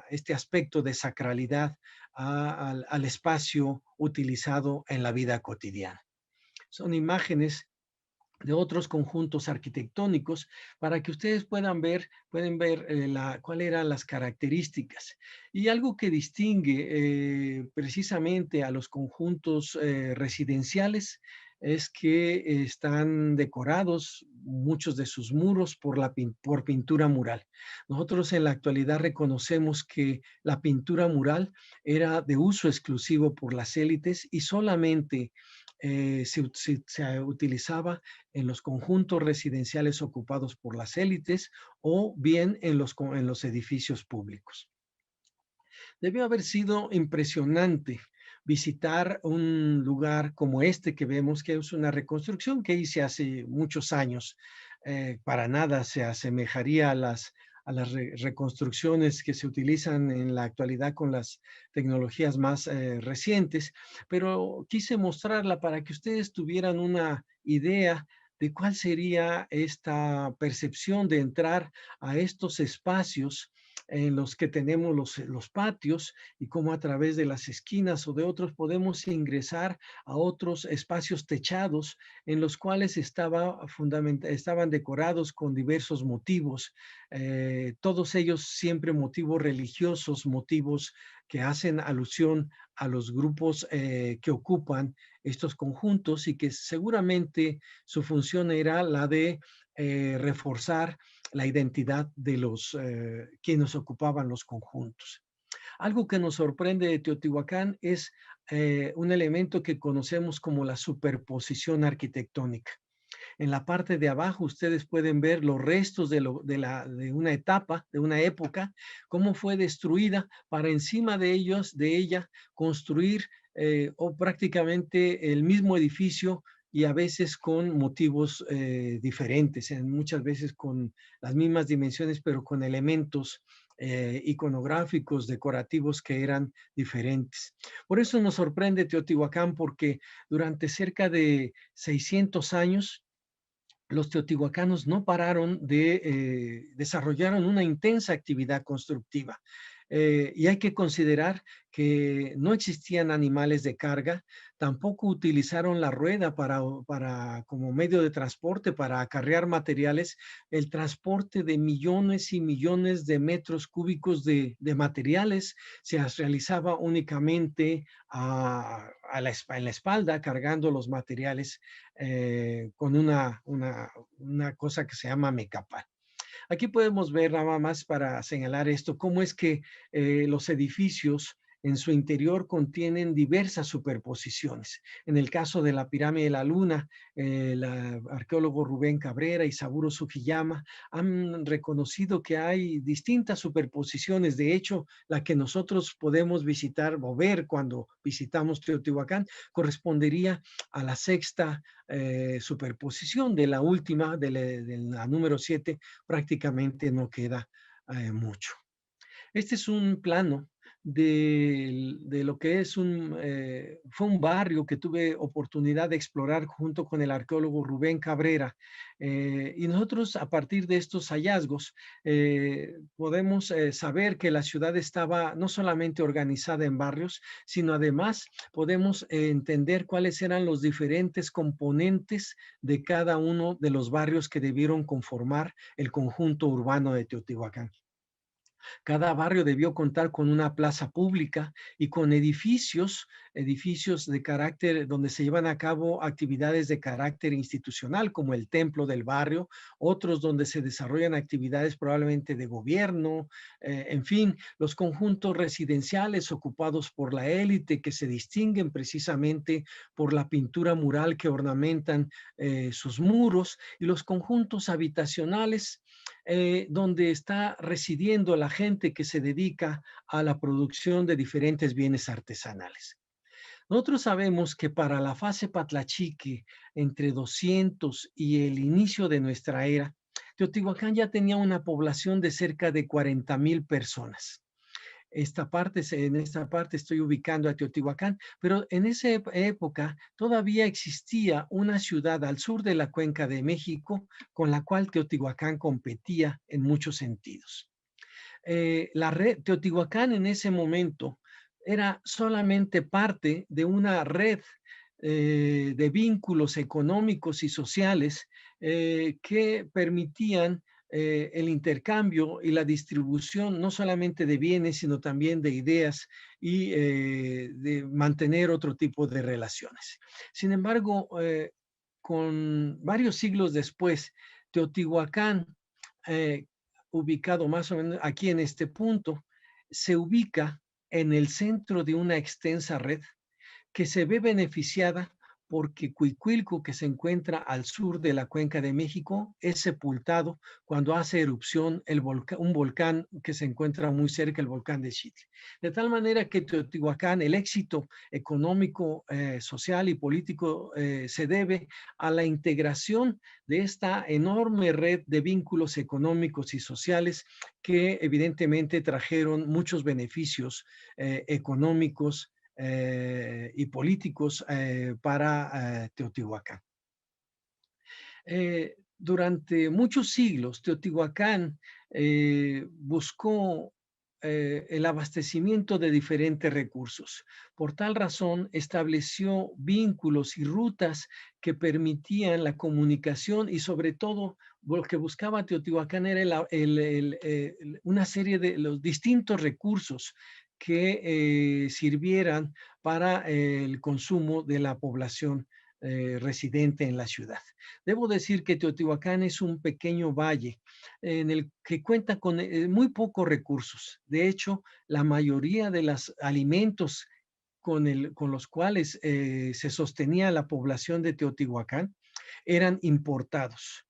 este aspecto de sacralidad al espacio utilizado en la vida cotidiana. Son imágenes de otros conjuntos arquitectónicos para que ustedes pueden ver cuáles eran las características. Y algo que distingue precisamente a los conjuntos residenciales es que están decorados muchos de sus muros por pintura mural. Nosotros en la actualidad reconocemos que la pintura mural era de uso exclusivo por las élites y solamente se utilizaba en los conjuntos residenciales ocupados por las élites o bien en los edificios públicos. Debió haber sido impresionante visitar un lugar como este que vemos, que es una reconstrucción que hice hace muchos años. Para nada se asemejaría a las reconstrucciones que se utilizan en la actualidad con las tecnologías más recientes, pero quise mostrarla para que ustedes tuvieran una idea de cuál sería esta percepción de entrar a estos espacios en los que tenemos los patios y cómo a través de las esquinas o de otros podemos ingresar a otros espacios techados en los cuales estaban decorados con diversos motivos, todos ellos siempre motivos religiosos, motivos que hacen alusión a los grupos que ocupan estos conjuntos y que seguramente su función era la de reforzar la identidad de quienes ocupaban los conjuntos. Algo que nos sorprende de Teotihuacán es un elemento que conocemos como la superposición arquitectónica. En la parte de abajo ustedes pueden ver los restos de una etapa, de una época, cómo fue destruida para encima de ella construir o prácticamente el mismo edificio y a veces con motivos diferentes, muchas veces con las mismas dimensiones, pero con elementos iconográficos, decorativos que eran diferentes. Por eso nos sorprende Teotihuacán, porque durante cerca de 600 años, los teotihuacanos no pararon desarrollaron una intensa actividad constructiva. Y hay que considerar que no existían animales de carga, tampoco utilizaron la rueda como medio de transporte para acarrear materiales. El transporte de millones y millones de metros cúbicos de materiales se realizaba únicamente en la espalda, cargando los materiales con una cosa que se llama mecapal. Aquí podemos ver nada más para señalar esto, cómo es que los edificios en su interior contienen diversas superposiciones. En el caso de la pirámide de la Luna, el arqueólogo Rubén Cabrera y Saburo Sugiyama han reconocido que hay distintas superposiciones. De hecho, la que nosotros podemos visitar o ver cuando visitamos Teotihuacán correspondería a la sexta superposición. De la última, de la número 7, prácticamente no queda mucho. Este es un plano de lo que es fue un barrio que tuve oportunidad de explorar junto con el arqueólogo Rubén Cabrera. Y nosotros, a partir de estos hallazgos, podemos saber que la ciudad estaba no solamente organizada en barrios, sino además podemos entender cuáles eran los diferentes componentes de cada uno de los barrios que debieron conformar el conjunto urbano de Teotihuacán. Cada barrio debió contar con una plaza pública y con edificios de carácter, donde se llevan a cabo actividades de carácter institucional, como el templo del barrio, otros donde se desarrollan actividades probablemente de gobierno, en fin, los conjuntos residenciales ocupados por la élite, que se distinguen precisamente por la pintura mural que ornamentan sus muros, y los conjuntos habitacionales donde está residiendo la gente que se dedica a la producción de diferentes bienes artesanales. Nosotros sabemos que para la fase Patlachique, entre 200 y el inicio de nuestra era, Teotihuacán ya tenía una población de cerca de 40,000 personas. En esta parte estoy ubicando a Teotihuacán, pero en esa época todavía existía una ciudad al sur de la Cuenca de México con la cual Teotihuacán competía en muchos sentidos. Teotihuacán en ese momento era solamente parte de una red de vínculos económicos y sociales que permitían el intercambio y la distribución no solamente de bienes, sino también de ideas y de mantener otro tipo de relaciones. Sin embargo, con varios siglos después, Teotihuacán, ubicado más o menos aquí en este punto, se ubica en el centro de una extensa red que se ve beneficiada porque Cuicuilco, que se encuentra al sur de la Cuenca de México, es sepultado cuando hace erupción un volcán que se encuentra muy cerca, el volcán de Xitle. De tal manera que Teotihuacán, el éxito económico, social y político se debe a la integración de esta enorme red de vínculos económicos y sociales que evidentemente trajeron muchos beneficios económicos y políticos para Teotihuacán. Durante muchos siglos, Teotihuacán buscó el abastecimiento de diferentes recursos. Por tal razón, estableció vínculos y rutas que permitían la comunicación y sobre todo lo que buscaba Teotihuacán era una serie de los distintos recursos que sirvieran para el consumo de la población residente en la ciudad. Debo decir que Teotihuacán es un pequeño valle en el que cuenta con muy pocos recursos. De hecho, la mayoría de los alimentos con los cuales se sostenía la población de Teotihuacán eran importados.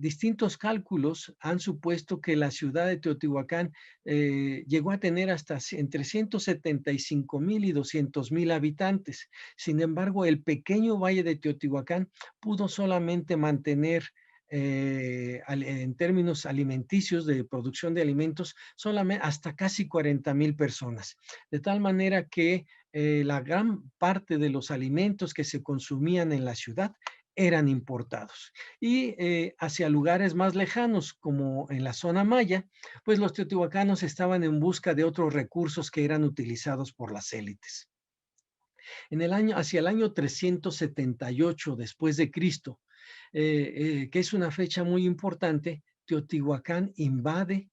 Distintos cálculos han supuesto que la ciudad de Teotihuacán llegó a tener hasta entre 175,000 y 200,000 habitantes. Sin embargo, el pequeño valle de Teotihuacán pudo solamente mantener en términos alimenticios, de producción de alimentos, solamente hasta casi 40,000 personas. De tal manera que la gran parte de los alimentos que se consumían en la ciudad eran importados. Y hacia lugares más lejanos, como en la zona maya, pues los teotihuacanos estaban en busca de otros recursos que eran utilizados por las élites. Hacia el año 378 después de Cristo, que es una fecha muy importante, Teotihuacán invade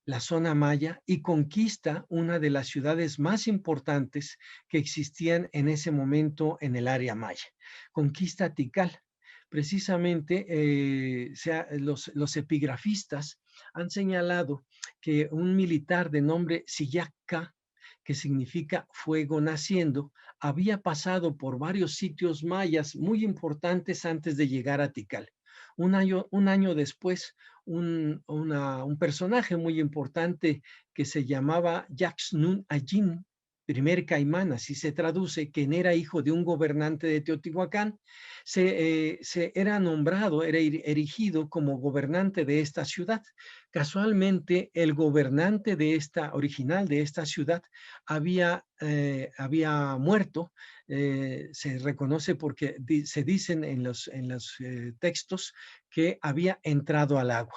la zona maya y conquista una de las ciudades más importantes que existían en ese momento en el área maya. Conquista Tikal. Precisamente los epigrafistas han señalado que un militar de nombre Sillaca, que significa fuego naciendo, había pasado por varios sitios mayas muy importantes antes de llegar a Tikal. Un año después, un personaje muy importante que se llamaba Yaxnun Ayin, primer caimán, así se traduce, quien era hijo de un gobernante de Teotihuacán, era nombrado, era erigido como gobernante de esta ciudad. Casualmente, el gobernante original de esta ciudad había muerto. Se reconoce porque se dicen en los textos que había entrado al agua.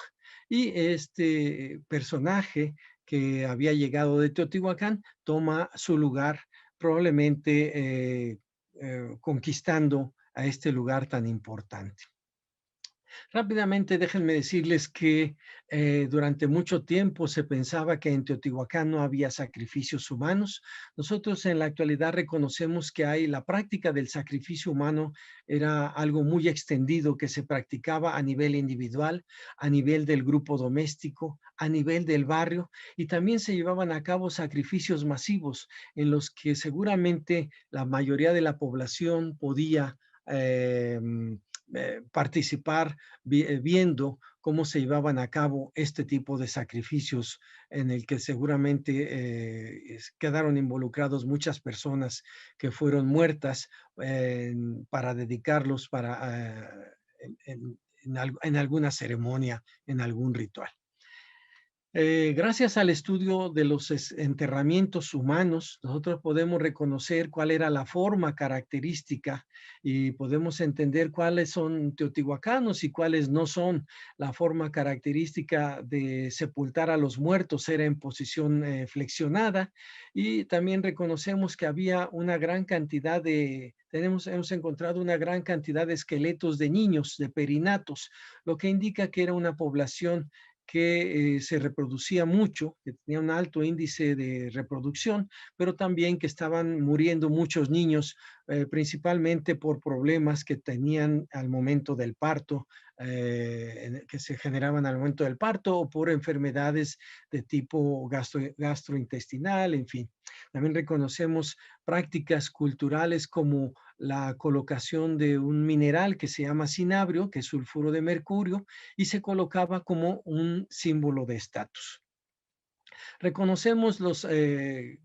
Y este personaje que había llegado de Teotihuacán toma su lugar, probablemente conquistando a este lugar tan importante. Rápidamente déjenme decirles que durante mucho tiempo se pensaba que en Teotihuacán no había sacrificios humanos. Nosotros en la actualidad reconocemos que la práctica del sacrificio humano era algo muy extendido que se practicaba a nivel individual, a nivel del grupo doméstico, a nivel del barrio, y también se llevaban a cabo sacrificios masivos en los que seguramente la mayoría de la población podía participar viendo cómo se llevaban a cabo este tipo de sacrificios en el que seguramente quedaron involucrados muchas personas que fueron muertas para dedicarlos en alguna ceremonia, en algún ritual. Gracias al estudio de los enterramientos humanos, nosotros podemos reconocer cuál era la forma característica y podemos entender cuáles son teotihuacanos y cuáles no son. La forma característica de sepultar a los muertos era en posición flexionada, y también reconocemos que había una gran cantidad hemos encontrado una gran cantidad de esqueletos de niños, de perinatos, lo que indica que era una población que se reproducía mucho, que tenía un alto índice de reproducción, pero también que estaban muriendo muchos niños, principalmente por problemas que tenían al momento del parto, que se generaban al momento del parto, o por enfermedades de tipo gastrointestinal, en fin. También reconocemos prácticas culturales como la colocación de un mineral que se llama cinabrio, que es sulfuro de mercurio, y se colocaba como un símbolo de estatus. Reconocemos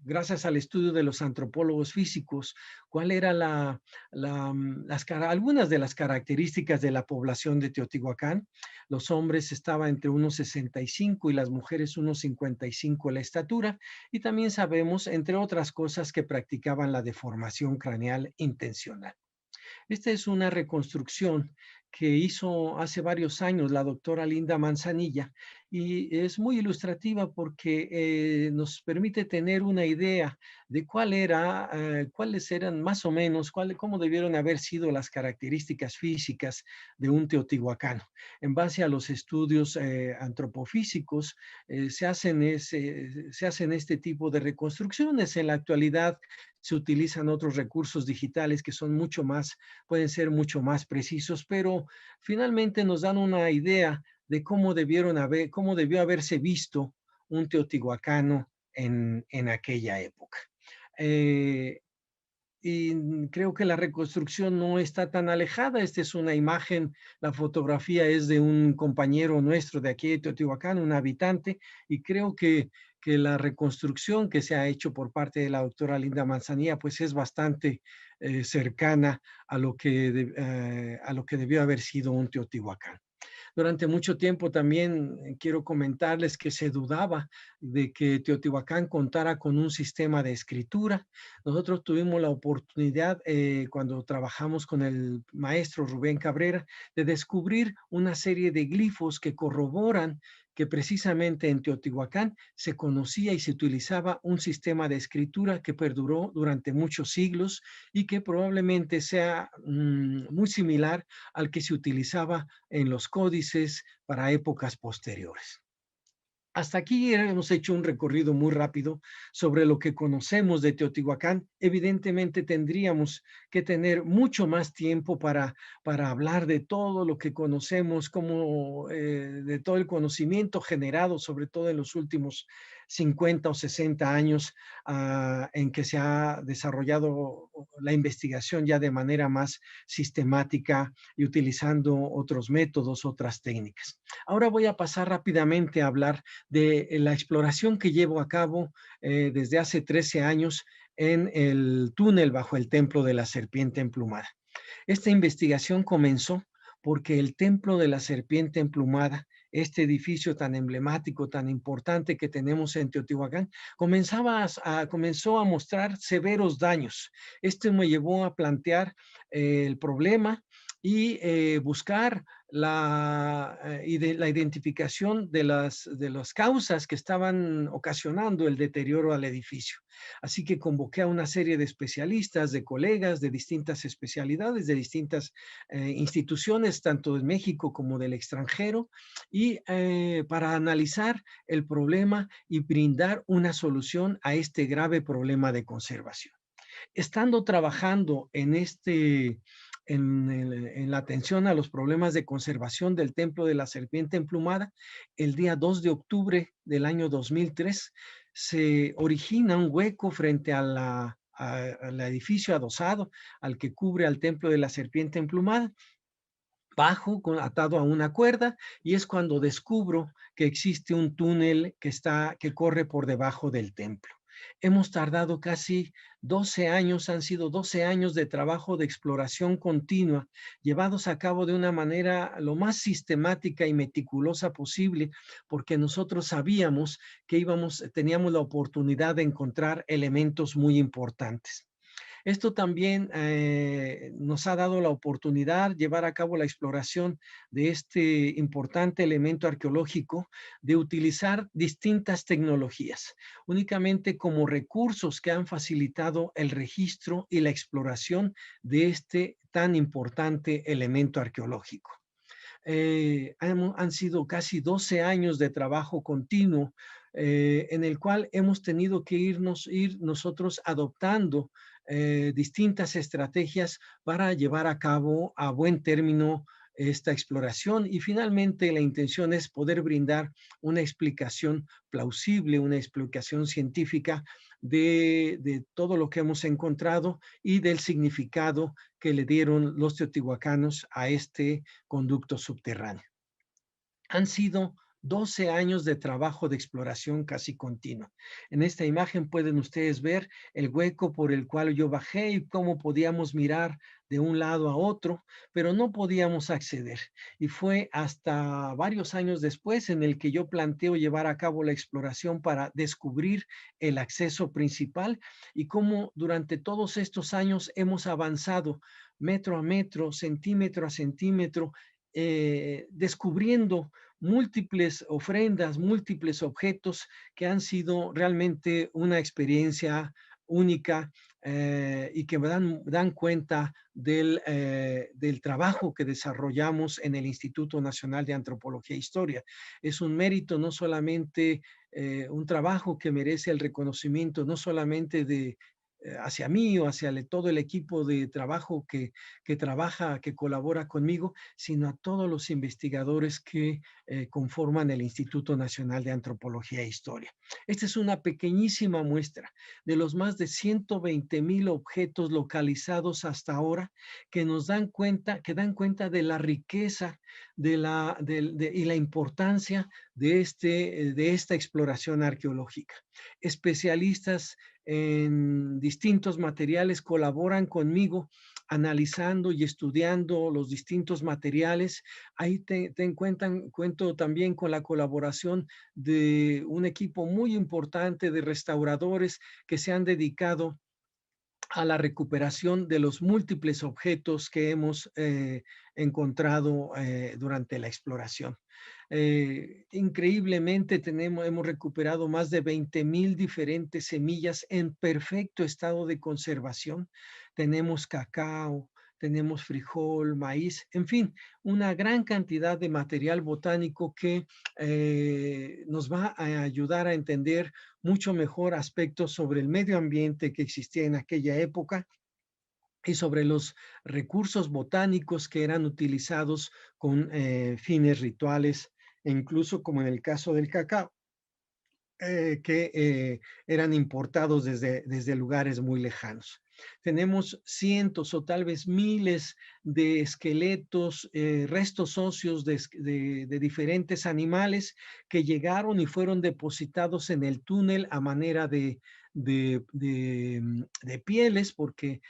gracias al estudio de los antropólogos físicos, cuál era algunas de las características de la población de Teotihuacán. Los hombres estaban entre unos 65 y las mujeres unos 55 la estatura, y también sabemos, entre otras cosas, que practicaban la deformación craneal intencional. Esta es una reconstrucción que hizo hace varios años la doctora Linda Manzanilla, y es muy ilustrativa porque nos permite tener una idea de cuáles eran más o menos, cómo debieron haber sido las características físicas de un teotihuacano. En base a los estudios antropofísicos se hacen este tipo de reconstrucciones. En la actualidad se utilizan otros recursos digitales que pueden ser mucho más precisos, pero finalmente nos dan una idea de cómo debió haberse visto un teotihuacano en aquella época. Y creo que la reconstrucción no está tan alejada. Esta es una imagen, la fotografía es de un compañero nuestro de aquí de Teotihuacán, un habitante, y creo que la reconstrucción que se ha hecho por parte de la doctora Linda Manzanilla pues es bastante cercana a lo que debió haber sido un Teotihuacán. Durante mucho tiempo también quiero comentarles que se dudaba de que Teotihuacán contara con un sistema de escritura. Nosotros tuvimos la oportunidad, cuando trabajamos con el maestro Rubén Cabrera, de descubrir una serie de glifos que corroboran que precisamente en Teotihuacán se conocía y se utilizaba un sistema de escritura que perduró durante muchos siglos y que probablemente sea muy similar al que se utilizaba en los códices para épocas posteriores. Hasta aquí hemos hecho un recorrido muy rápido sobre lo que conocemos de Teotihuacán. Evidentemente tendríamos que tener mucho más tiempo para hablar de todo lo que conocemos, como de todo el conocimiento generado, sobre todo en los últimos 50 o 60 años en que se ha desarrollado la investigación ya de manera más sistemática y utilizando otros métodos, otras técnicas. Ahora voy a pasar rápidamente a hablar de la exploración que llevo a cabo desde hace 13 años en el túnel bajo el Templo de la Serpiente Emplumada. Esta investigación comenzó porque el Templo de la Serpiente Emplumada, este edificio tan emblemático, tan importante que tenemos en Teotihuacán, comenzó a mostrar severos daños. Esto me llevó a plantear el problema y buscar la identificación de las causas que estaban ocasionando el deterioro al edificio. Así que convoqué a una serie de especialistas, de colegas de distintas especialidades, de distintas instituciones, tanto de México como del extranjero, y para analizar el problema y brindar una solución a este grave problema de conservación. Estando trabajando en la atención a los problemas de conservación del Templo de la Serpiente Emplumada, el día 2 de octubre del año 2003 se origina un hueco frente al edificio adosado al que cubre al Templo de la Serpiente Emplumada, atado a una cuerda, y es cuando descubro que existe un túnel que corre por debajo del templo. Hemos tardado casi 12 años, han sido 12 años de trabajo de exploración continua, llevados a cabo de una manera lo más sistemática y meticulosa posible, porque nosotros sabíamos que teníamos la oportunidad de encontrar elementos muy importantes. Esto también nos ha dado la oportunidad de llevar a cabo la exploración de este importante elemento arqueológico, de utilizar distintas tecnologías, únicamente como recursos que han facilitado el registro y la exploración de este tan importante elemento arqueológico. Han sido casi 12 años de trabajo continuo en el cual hemos tenido que ir nosotros adoptando distintas estrategias para llevar a cabo a buen término esta exploración, y finalmente la intención es poder brindar una explicación plausible, una explicación científica de todo lo que hemos encontrado y del significado que le dieron los teotihuacanos a este conducto subterráneo. Han sido 12 años de trabajo de exploración casi continua. En esta imagen pueden ustedes ver el hueco por el cual yo bajé y cómo podíamos mirar de un lado a otro, pero no podíamos acceder. Y fue hasta varios años después en el que yo planteo llevar a cabo la exploración para descubrir el acceso principal, y cómo durante todos estos años hemos avanzado metro a metro, centímetro a centímetro, descubriendo múltiples ofrendas, múltiples objetos que han sido realmente una experiencia única y que dan cuenta del trabajo que desarrollamos en el Instituto Nacional de Antropología e Historia. Es un mérito, no solamente un trabajo que merece el reconocimiento, no solamente hacia mí o hacia todo el equipo de trabajo que trabaja, que colabora conmigo, sino a todos los investigadores que conforman el Instituto Nacional de Antropología e Historia. Esta es una pequeñísima muestra de los más de 120,000 objetos localizados hasta ahora que dan cuenta de la riqueza y la importancia de esta exploración arqueológica. Especialistas en distintos materiales colaboran conmigo analizando y estudiando los distintos materiales. Ahí cuento también con la colaboración de un equipo muy importante de restauradores que se han dedicado a la recuperación de los múltiples objetos que hemos encontrado durante la exploración. Increíblemente hemos recuperado más de 20,000 diferentes semillas en perfecto estado de conservación. Tenemos cacao, tenemos frijol, maíz, en fin, una gran cantidad de material botánico que nos va a ayudar a entender mucho mejor aspectos sobre el medio ambiente que existía en aquella época y sobre los recursos botánicos que eran utilizados con fines rituales, e incluso como en el caso del cacao, que eran importados desde lugares muy lejanos. Tenemos cientos o tal vez miles de esqueletos, restos óseos de diferentes animales que llegaron y fueron depositados en el túnel a manera de pieles, porque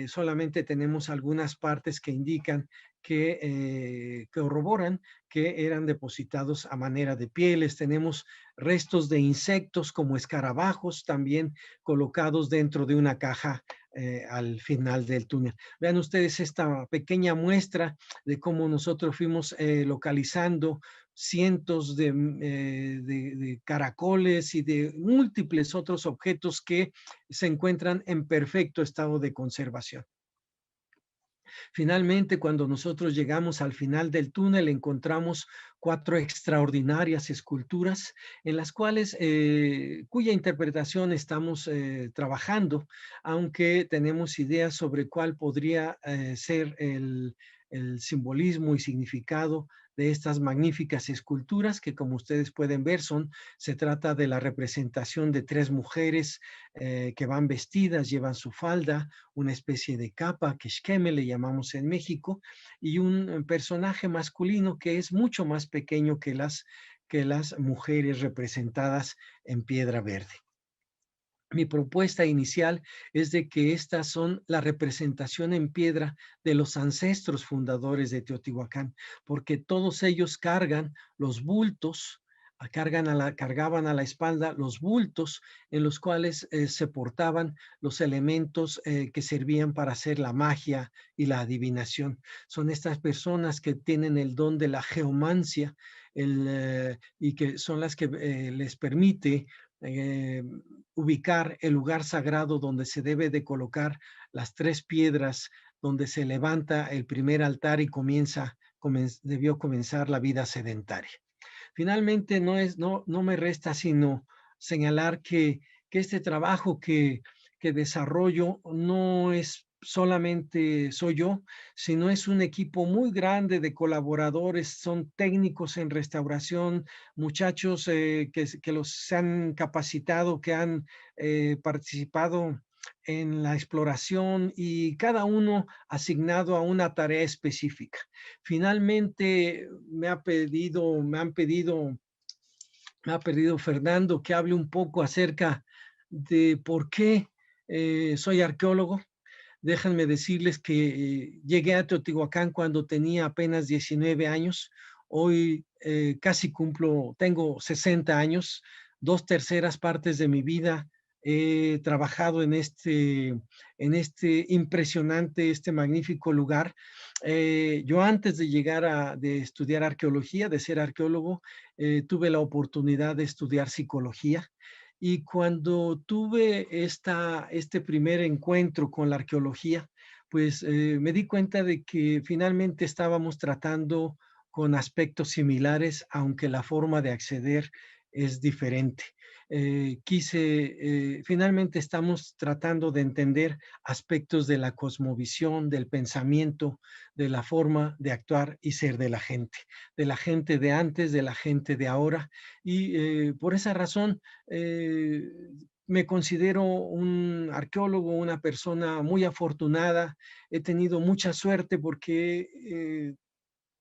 solamente tenemos algunas partes que indican que corroboran que eran depositados a manera de pieles. Tenemos restos de insectos como escarabajos también colocados dentro de una caja al final del túnel. Vean ustedes esta pequeña muestra de cómo nosotros fuimos localizando cientos de caracoles y de múltiples otros objetos que se encuentran en perfecto estado de conservación. Finalmente, cuando nosotros llegamos al final del túnel, encontramos 4 extraordinarias esculturas en las cuales, cuya interpretación estamos trabajando, aunque tenemos ideas sobre cuál podría ser el simbolismo y significado de estas magníficas esculturas que, como ustedes pueden ver, se trata de la representación de 3 mujeres que van vestidas, llevan su falda, una especie de capa, que shkeme le llamamos en México, y un personaje masculino que es mucho más pequeño que las mujeres representadas en piedra verde. Mi propuesta inicial es de que estas son la representación en piedra de los ancestros fundadores de Teotihuacán, porque todos ellos cargan los bultos, cargaban a la espalda los bultos en los cuales se portaban los elementos que servían para hacer la magia y la adivinación. Son estas personas que tienen el don de la geomancia y que son las que les permite ubicar el lugar sagrado donde se debe de colocar las 3 piedras donde se levanta el primer altar y debió comenzar la vida sedentaria. Finalmente, no me resta sino señalar que este trabajo que desarrollo no es solamente soy yo, sino es un equipo muy grande de colaboradores, son técnicos en restauración, muchachos que se han capacitado, que han participado en la exploración y cada uno asignado a una tarea específica. Finalmente me ha pedido Fernando que hable un poco acerca de por qué soy arqueólogo. Déjenme decirles que llegué a Teotihuacán cuando tenía apenas 19 años. Hoy tengo 60 años, 2/3 partes de mi vida he trabajado en este impresionante, magnífico lugar. Yo antes de de estudiar arqueología, de ser arqueólogo, tuve la oportunidad de estudiar psicología. Y cuando tuve este primer encuentro con la arqueología, pues me di cuenta de que finalmente estábamos tratando con aspectos similares, aunque la forma de acceder es diferente. Finalmente estamos tratando de entender aspectos de la cosmovisión, del pensamiento, de la forma de actuar y ser de la gente de antes, de la gente de ahora. Y por esa razón, me considero un arqueólogo, una persona muy afortunada. He tenido mucha suerte porque he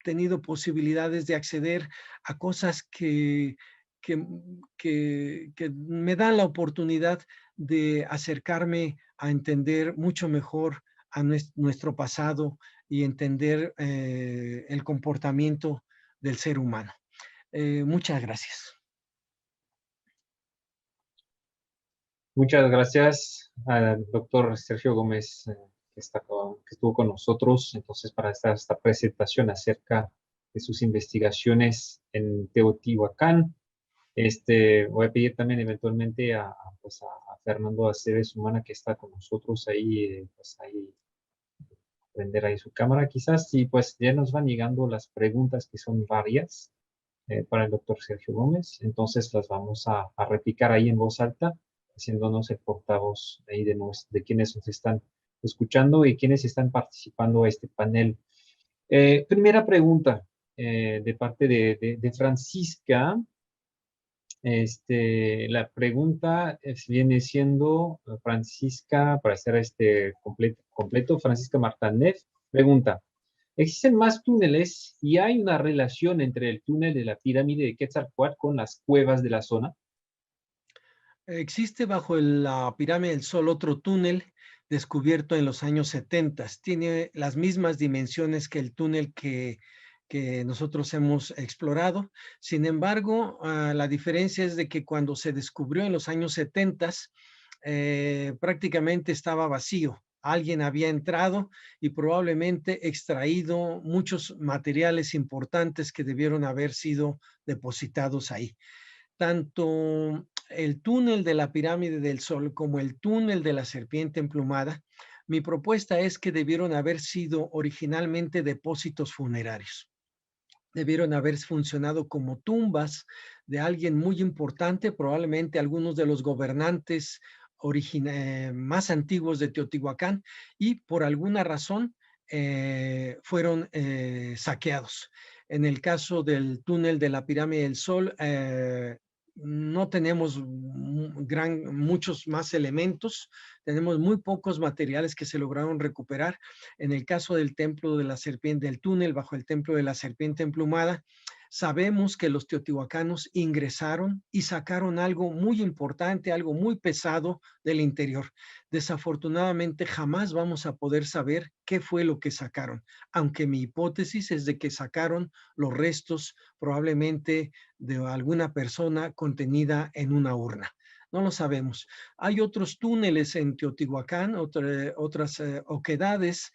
tenido posibilidades de acceder a cosas que me dan la oportunidad de acercarme a entender mucho mejor a nuestro pasado y entender el comportamiento del ser humano. Muchas gracias. Muchas gracias al doctor Sergio Gómez que estuvo con nosotros entonces para esta presentación acerca de sus investigaciones en Teotihuacán. Voy a pedir también eventualmente a Fernando Aceves Humana que está con nosotros ahí prender ahí su cámara quizás, y pues ya nos van llegando las preguntas que son varias para el doctor Sergio Gómez, entonces las vamos a replicar ahí en voz alta, haciéndonos el portavoz ahí de quienes nos están escuchando y quienes están participando a este panel. Primera pregunta de parte de Francisca. La pregunta viene siendo Francisca, para hacer completo, Francisca Martínez pregunta, ¿existen más túneles y hay una relación entre el túnel de la pirámide de Quetzalcóatl con las cuevas de la zona? Existe bajo la pirámide del Sol otro túnel descubierto en los años 70. Tiene las mismas dimensiones que el túnel que nosotros hemos explorado. Sin embargo, la diferencia es de que cuando se descubrió en los años 70, prácticamente estaba vacío. Alguien había entrado y probablemente extraído muchos materiales importantes que debieron haber sido depositados ahí. Tanto el túnel de la pirámide del Sol como el túnel de la serpiente emplumada, mi propuesta es que debieron haber sido originalmente depósitos funerarios. Debieron haber funcionado como tumbas de alguien muy importante, probablemente algunos de los gobernantes más antiguos de Teotihuacán, y por alguna razón fueron saqueados. En el caso del túnel de la pirámide del Sol, no tenemos muchos más elementos, tenemos muy pocos materiales que se lograron recuperar. En el caso del templo de la serpiente, del túnel bajo el templo de la serpiente emplumada, sabemos que los teotihuacanos ingresaron y sacaron algo muy importante, algo muy pesado del interior. Desafortunadamente jamás vamos a poder saber qué fue lo que sacaron, aunque mi hipótesis es de que sacaron los restos probablemente de alguna persona contenida en una urna. No lo sabemos. Hay otros túneles en Teotihuacán, otras oquedades,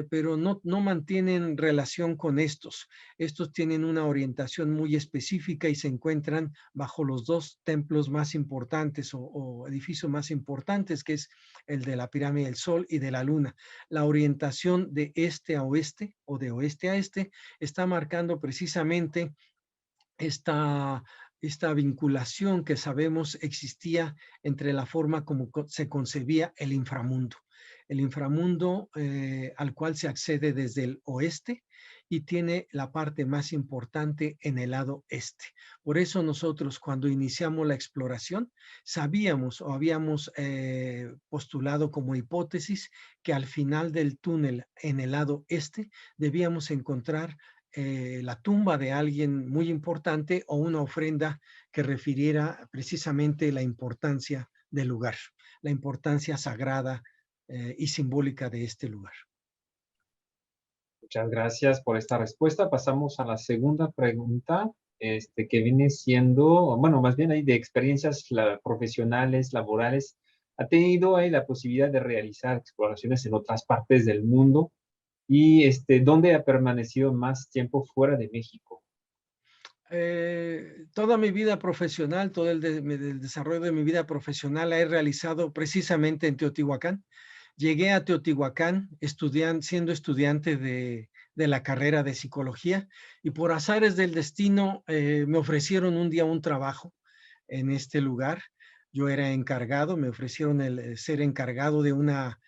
pero no mantienen relación con estos. Estos tienen una orientación muy específica y se encuentran bajo los dos templos más importantes o edificios más importantes, que es el de la pirámide del Sol y de la Luna. La orientación de este a oeste o de oeste a este está marcando precisamente esta vinculación que sabemos existía entre la forma como se concebía el inframundo. El inframundo al cual se accede desde el oeste y tiene la parte más importante en el lado este. Por eso nosotros cuando iniciamos la exploración sabíamos o habíamos postulado como hipótesis que al final del túnel en el lado este debíamos encontrar la tumba de alguien muy importante o una ofrenda que refiriera precisamente la importancia del lugar, la importancia sagrada y simbólica de este lugar. Muchas gracias por esta respuesta. Pasamos a la segunda pregunta, que viene siendo, bueno, más bien ahí de experiencias profesionales, laborales. ¿Ha tenido ahí la posibilidad de realizar exploraciones en otras partes del mundo? ¿Y dónde ha permanecido más tiempo fuera de México? Toda mi vida profesional, todo el desarrollo de mi vida profesional la he realizado precisamente en Teotihuacán. Llegué a Teotihuacán siendo estudiante de la carrera de psicología y por azares del destino me ofrecieron un día un trabajo en este lugar. Yo era encargado, me ofrecieron el ser encargado de una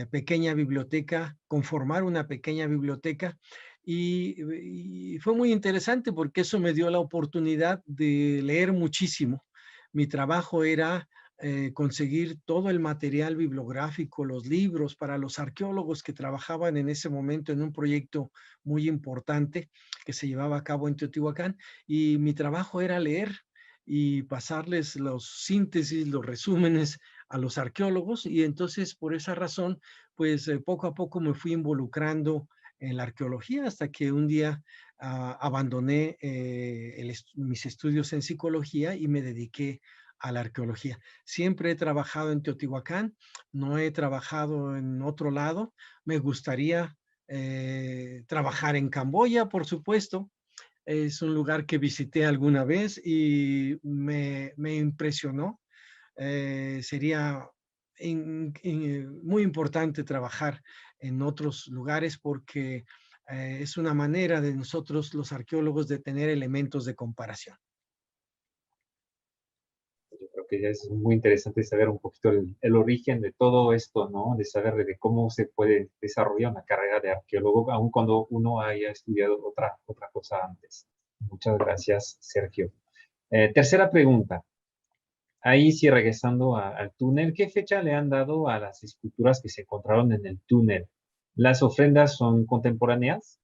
pequeña biblioteca, conformar una pequeña biblioteca y fue muy interesante porque eso me dio la oportunidad de leer muchísimo. Mi trabajo era conseguir todo el material bibliográfico, los libros para los arqueólogos que trabajaban en ese momento en un proyecto muy importante que se llevaba a cabo en Teotihuacán y mi trabajo era leer y pasarles los síntesis, los resúmenes a los arqueólogos y entonces por esa razón pues poco a poco me fui involucrando en la arqueología hasta que un día abandoné mis estudios en psicología y me dediqué a la arqueología. Siempre he trabajado en Teotihuacán, no he trabajado en otro lado. Me gustaría trabajar en Camboya, por supuesto. Es un lugar que visité alguna vez y me impresionó. Sería muy importante trabajar en otros lugares porque es una manera de nosotros, los arqueólogos, de tener elementos de comparación. Yo creo que es muy interesante saber un poquito el origen de todo esto, ¿no? De saber de cómo se puede desarrollar una carrera de arqueólogo, aun cuando uno haya estudiado otra cosa antes. Muchas gracias, Sergio. Tercera pregunta. Ahí sí, regresando al túnel, ¿qué fecha le han dado a las esculturas que se encontraron en el túnel? ¿Las ofrendas son contemporáneas?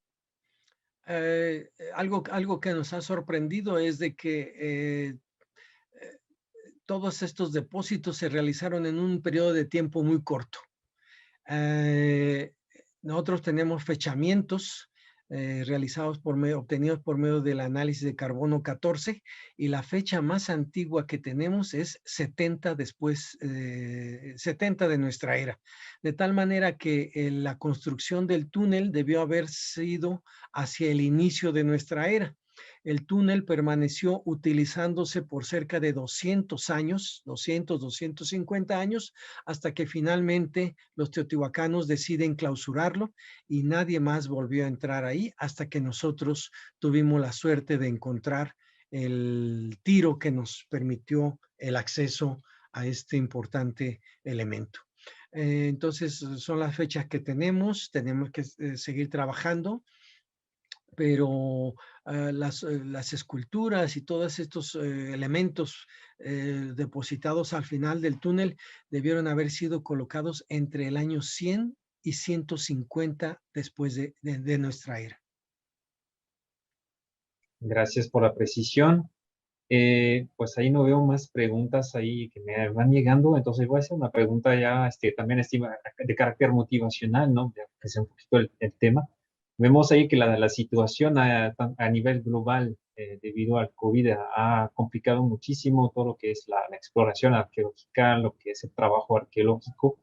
Algo que nos ha sorprendido es de que todos estos depósitos se realizaron en un periodo de tiempo muy corto. Nosotros tenemos fechamientos obtenidos por medio del análisis de carbono 14 y la fecha más antigua que tenemos es 70 de nuestra era. De tal manera que la construcción del túnel debió haber sido hacia el inicio de nuestra era. El túnel permaneció utilizándose por cerca de 200 años, 250 años, hasta que finalmente los teotihuacanos deciden clausurarlo y nadie más volvió a entrar ahí hasta que nosotros tuvimos la suerte de encontrar el tiro que nos permitió el acceso a este importante elemento. Entonces, son las fechas que tenemos que seguir trabajando, pero las esculturas y todos estos elementos depositados al final del túnel debieron haber sido colocados entre el año 100 y 150 después de nuestra era. Gracias por la precisión. Pues ahí no veo más preguntas ahí que me van llegando, entonces voy a hacer una pregunta ya también de carácter motivacional, ¿no? Que sea un poquito el tema. Vemos ahí que la situación a nivel global debido al COVID ha complicado muchísimo todo lo que es la exploración arqueológica, lo que es el trabajo arqueológico.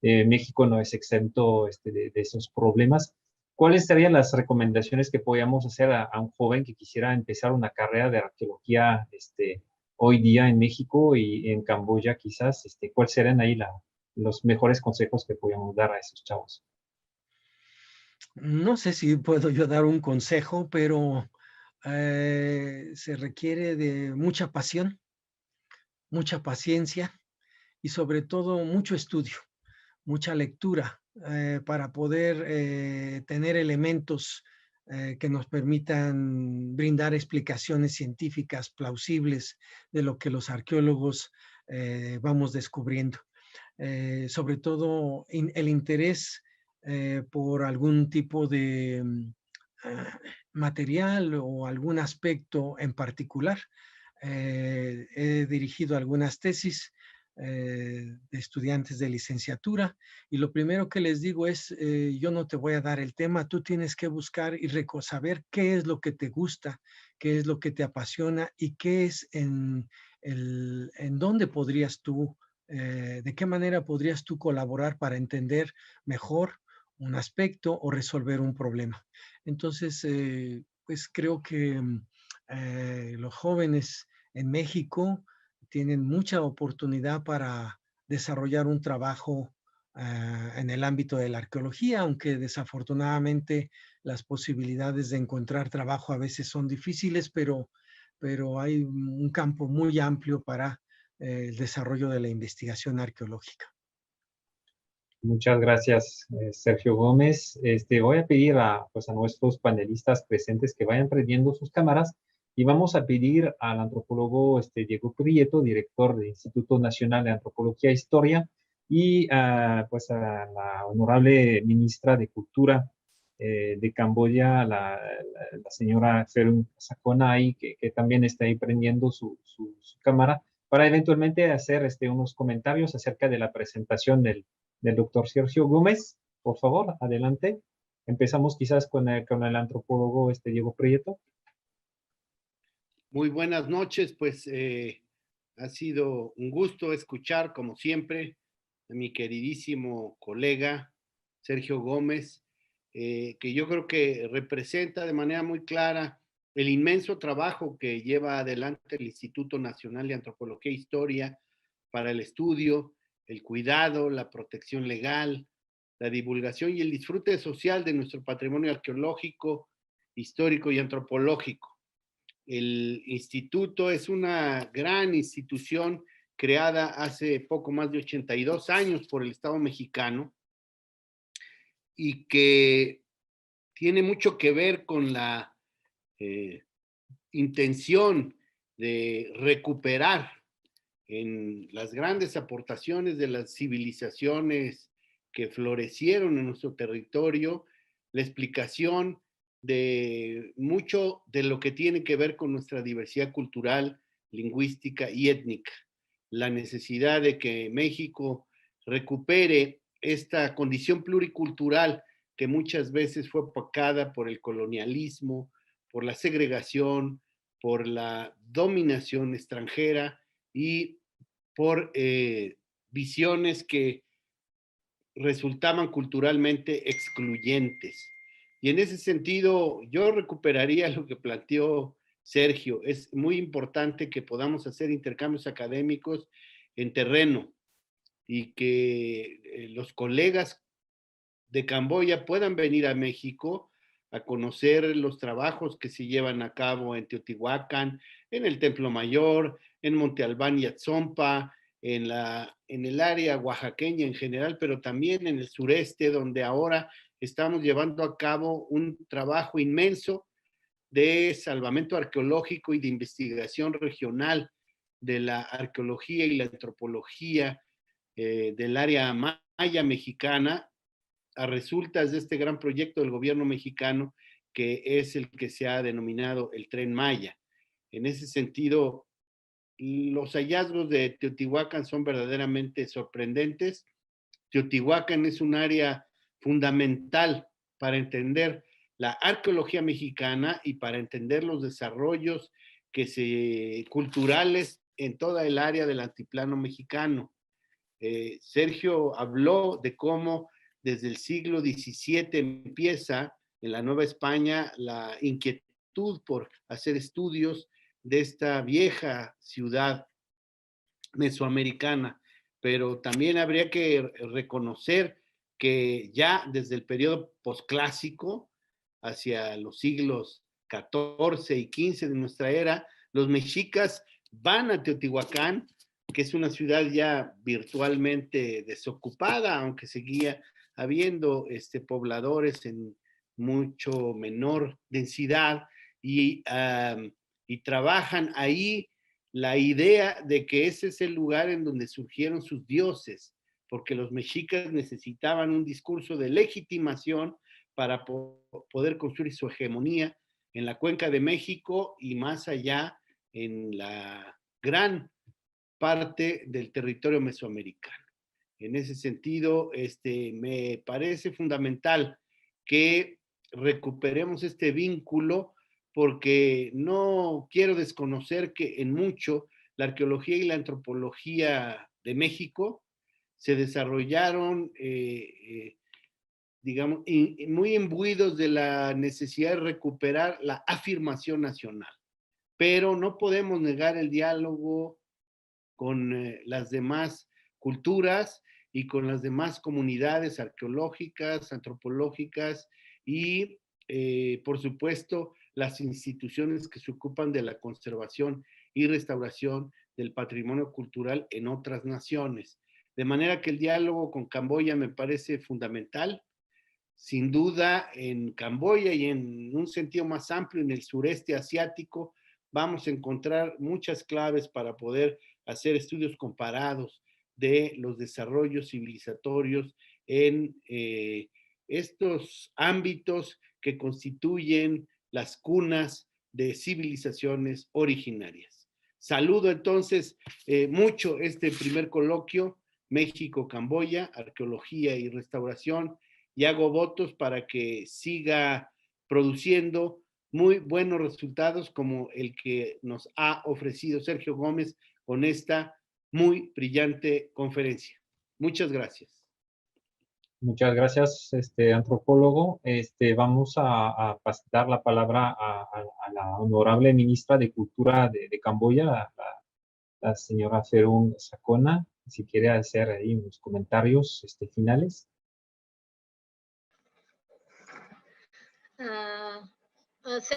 México no es exento de esos problemas. ¿Cuáles serían las recomendaciones que podríamos hacer a un joven que quisiera empezar una carrera de arqueología hoy día en México y en Camboya quizás? ¿Cuáles serían ahí los mejores consejos que podríamos dar a esos chavos? No sé si puedo yo dar un consejo, pero se requiere de mucha pasión, mucha paciencia y sobre todo mucho estudio, mucha lectura para poder tener elementos que nos permitan brindar explicaciones científicas plausibles de lo que los arqueólogos vamos descubriendo. Sobre todo el interés por algún tipo de material o algún aspecto en particular. He dirigido algunas tesis de estudiantes de licenciatura y lo primero que les digo es, yo no te voy a dar el tema, tú tienes que buscar y saber qué es lo que te gusta, qué es lo que te apasiona y qué es en dónde podrías tú, de qué manera podrías tú colaborar para entender mejor un aspecto o resolver un problema. Entonces, pues creo que los jóvenes en México tienen mucha oportunidad para desarrollar un trabajo en el ámbito de la arqueología, aunque desafortunadamente las posibilidades de encontrar trabajo a veces son difíciles, pero hay un campo muy amplio para el desarrollo de la investigación arqueológica. Muchas gracias, Sergio Gómez. Voy a pedir pues a nuestros panelistas presentes que vayan prendiendo sus cámaras y vamos a pedir al antropólogo Diego Prieto, director del Instituto Nacional de Antropología e Historia, y pues a la honorable ministra de Cultura de Camboya, la señora Ferun Sakonai, que también está ahí prendiendo su cámara, para eventualmente hacer unos comentarios acerca de la presentación del doctor Sergio Gómez. Por favor, adelante. Empezamos quizás con el antropólogo Diego Prieto. Muy buenas noches, pues ha sido un gusto escuchar, como siempre, a mi queridísimo colega Sergio Gómez, que yo creo que representa de manera muy clara el inmenso trabajo que lleva adelante el Instituto Nacional de Antropología e Historia para el estudio, el cuidado, la protección legal, la divulgación y el disfrute social de nuestro patrimonio arqueológico, histórico y antropológico. El instituto es una gran institución creada hace poco más de 82 años por el Estado mexicano y que tiene mucho que ver con la intención de recuperar en las grandes aportaciones de las civilizaciones que florecieron en nuestro territorio, la explicación de mucho de lo que tiene que ver con nuestra diversidad cultural, lingüística y étnica. La necesidad de que México recupere esta condición pluricultural que muchas veces fue opacada por el colonialismo, por la segregación, por la dominación extranjera y por visiones que resultaban culturalmente excluyentes. Y en ese sentido, yo recuperaría lo que planteó Sergio. Es muy importante que podamos hacer intercambios académicos en terreno y que los colegas de Camboya puedan venir a México a conocer los trabajos que se llevan a cabo en Teotihuacán, en el Templo Mayor, en Monte Albán y Atzompa, en el área oaxaqueña en general, pero también en el sureste, donde ahora estamos llevando a cabo un trabajo inmenso de salvamento arqueológico y de investigación regional de la arqueología y la antropología del área maya mexicana, a resultas de este gran proyecto del gobierno mexicano, que es el que se ha denominado el Tren Maya. En ese sentido, los hallazgos de Teotihuacán son verdaderamente sorprendentes. Teotihuacán es un área fundamental para entender la arqueología mexicana y para entender los desarrollos culturales en toda el área del altiplano mexicano. Sergio habló de cómo desde el siglo XVII empieza en la Nueva España la inquietud por hacer estudios de esta vieja ciudad mesoamericana, pero también habría que reconocer que ya desde el periodo posclásico, hacia los siglos XIV y XV de nuestra era, los mexicas van a Teotihuacán, que es una ciudad ya virtualmente desocupada, aunque seguía habiendo pobladores en mucho menor densidad, y trabajan ahí la idea de que ese es el lugar en donde surgieron sus dioses, porque los mexicas necesitaban un discurso de legitimación para poder construir su hegemonía en la cuenca de México y más allá en la gran parte del territorio mesoamericano. En ese sentido, me parece fundamental que recuperemos este vínculo, porque no quiero desconocer que en mucho la arqueología y la antropología de México se desarrollaron, digamos, muy imbuidos de la necesidad de recuperar la afirmación nacional. Pero no podemos negar el diálogo con las demás culturas y con las demás comunidades arqueológicas, antropológicas y, por supuesto, las instituciones que se ocupan de la conservación y restauración del patrimonio cultural en otras naciones. De manera que el diálogo con Camboya me parece fundamental. Sin duda, en Camboya y en un sentido más amplio en el sureste asiático, vamos a encontrar muchas claves para poder hacer estudios comparados de los desarrollos civilizatorios en estos ámbitos que constituyen las cunas de civilizaciones originarias. Saludo entonces mucho este primer coloquio, México-Camboya, Arqueología y Restauración, y hago votos para que siga produciendo muy buenos resultados como el que nos ha ofrecido Sergio Gómez con esta muy brillante conferencia. Muchas gracias. Muchas gracias, antropólogo. Vamos a dar la palabra a la honorable ministra de Cultura de Camboya, la señora Ferun Sakona. si quiere hacer ahí unos comentarios finales.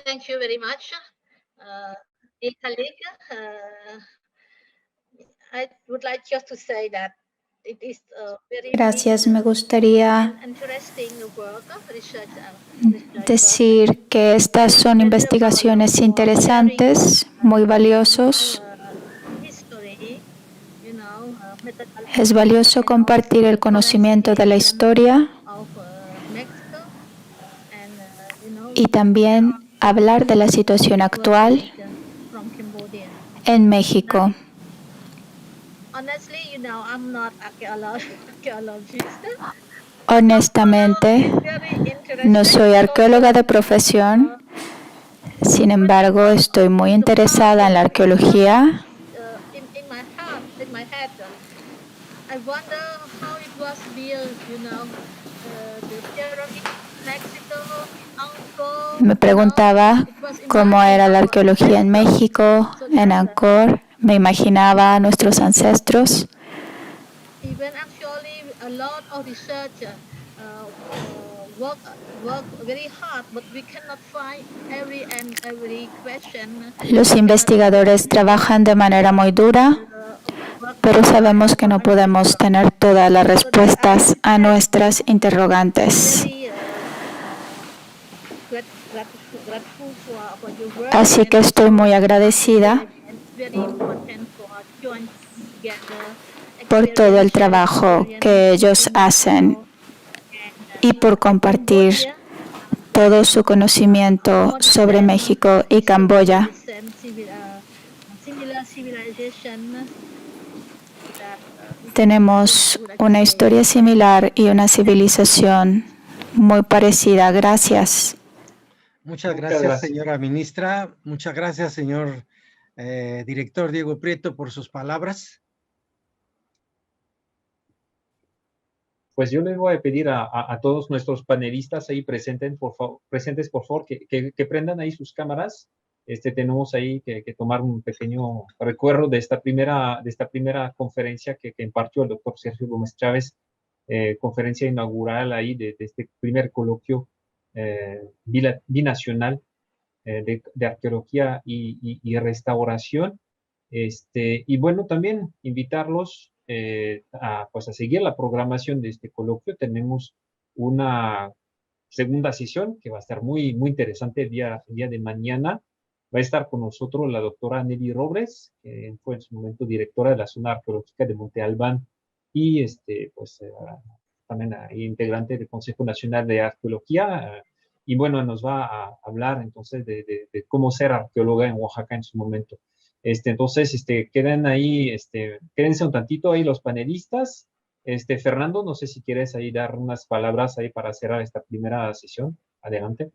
Thank you very much. Dear colleague, I would like just to say that it is very Gracias. Me gustaría interesting work, research decir que estas son investigaciones interesantes, muy valiosos. history, Es valioso compartir el conocimiento de la historia of Mexico and y también hablar de la situación actual from Cambodia. en México. Honestly, I'm not archaeologist. Honestamente, no soy arqueóloga de profesión. Sin embargo, estoy muy interesada en la arqueología. In my head, I wonder how it was built, the pyramid, Mexico, Angkor. Me preguntaba cómo era la arqueología en México, en Angkor. Me imaginaba a nuestros ancestros. Even actually, a lot of researchers work very hard, but we cannot find every question. Los investigadores trabajan de manera muy dura, pero sabemos que no podemos tener todas las respuestas a nuestras interrogantes. Así que estoy muy agradecida por todo el trabajo que ellos hacen y por compartir todo su conocimiento sobre México y Camboya. Tenemos una historia similar y una civilización muy parecida. Gracias. Muchas gracias, señora ministra. Muchas gracias, señor director Diego Prieto, por sus palabras. Pues yo les voy a pedir a todos nuestros panelistas ahí presentes, por favor, que prendan ahí sus cámaras. Tenemos ahí que tomar un pequeño recuerdo de esta primera conferencia que impartió el doctor Sergio Gómez Chávez, conferencia inaugural ahí de este primer coloquio binacional de arqueología y restauración. Y bueno, también invitarlos a seguir la programación de este coloquio. Tenemos una segunda sesión que va a estar muy, muy interesante el día de mañana. Va a estar con nosotros la doctora Nelly Robles, que fue en su momento directora de la zona arqueológica de Monte Albán y también integrante del Consejo Nacional de Arqueología. Y bueno, nos va a hablar entonces de cómo ser arqueóloga en Oaxaca en su momento. Entonces, queden ahí, quédense un tantito ahí los panelistas. Fernando, no sé si quieres ahí dar unas palabras ahí para cerrar esta primera sesión. Adelante.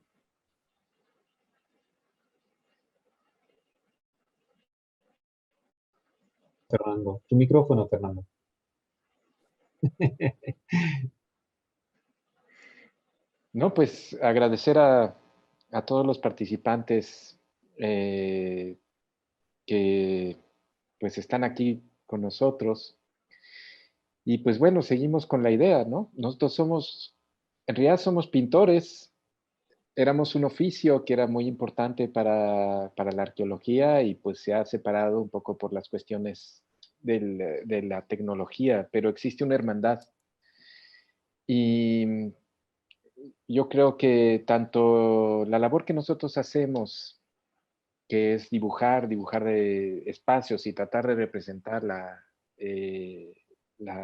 Fernando, tu micrófono, Fernando. No, pues agradecer a todos los participantes que pues están aquí con nosotros. Y pues bueno, seguimos con la idea, ¿no? Nosotros en realidad somos pintores, éramos un oficio que era muy importante para la arqueología y pues se ha separado un poco por las cuestiones de la tecnología, pero existe una hermandad. Y yo creo que tanto la labor que nosotros hacemos, que es dibujar de espacios y tratar de representar la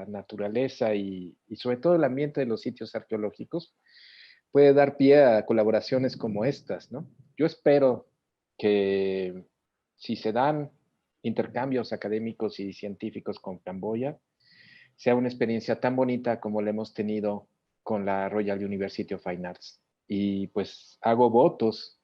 naturaleza y sobre todo el ambiente de los sitios arqueológicos, puede dar pie a colaboraciones como estas, ¿no? Yo espero que si se dan intercambios académicos y científicos con Camboya, sea una experiencia tan bonita como la hemos tenido con la Royal University of Fine Arts. Y pues hago votos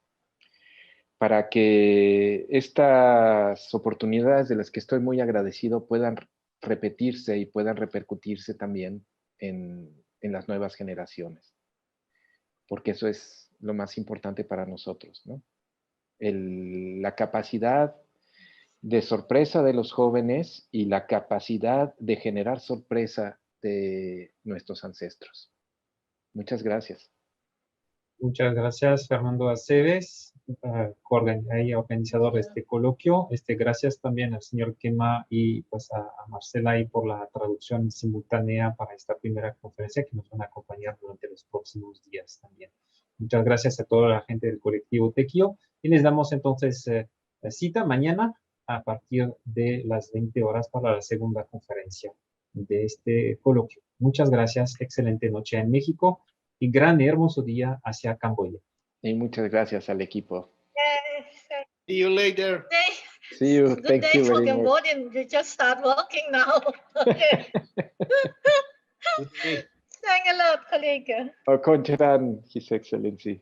para que estas oportunidades de las que estoy muy agradecido puedan repetirse y puedan repercutirse también en las nuevas generaciones. Porque eso es lo más importante para nosotros, ¿no? La capacidad de sorpresa de los jóvenes y la capacidad de generar sorpresa de nuestros ancestros. Muchas gracias. Muchas gracias, Fernando Aceves, organizador de este coloquio. Gracias también al señor Quema y pues a Marcela ahí por la traducción simultánea para esta primera conferencia que nos van a acompañar durante los próximos días también. Muchas gracias a toda la gente del colectivo Tequio y les damos entonces cita mañana a partir de las 20 horas para la segunda conferencia de este coloquio. Muchas gracias, excelente noche en México y gran y hermoso día hacia Camboya. Y muchas gracias al equipo. See you later. See you. Good Thank day you for very much. Cambodian. You just start working now. Okay. Good day. Thank a lot, colleague. Koncharan, His Excellency.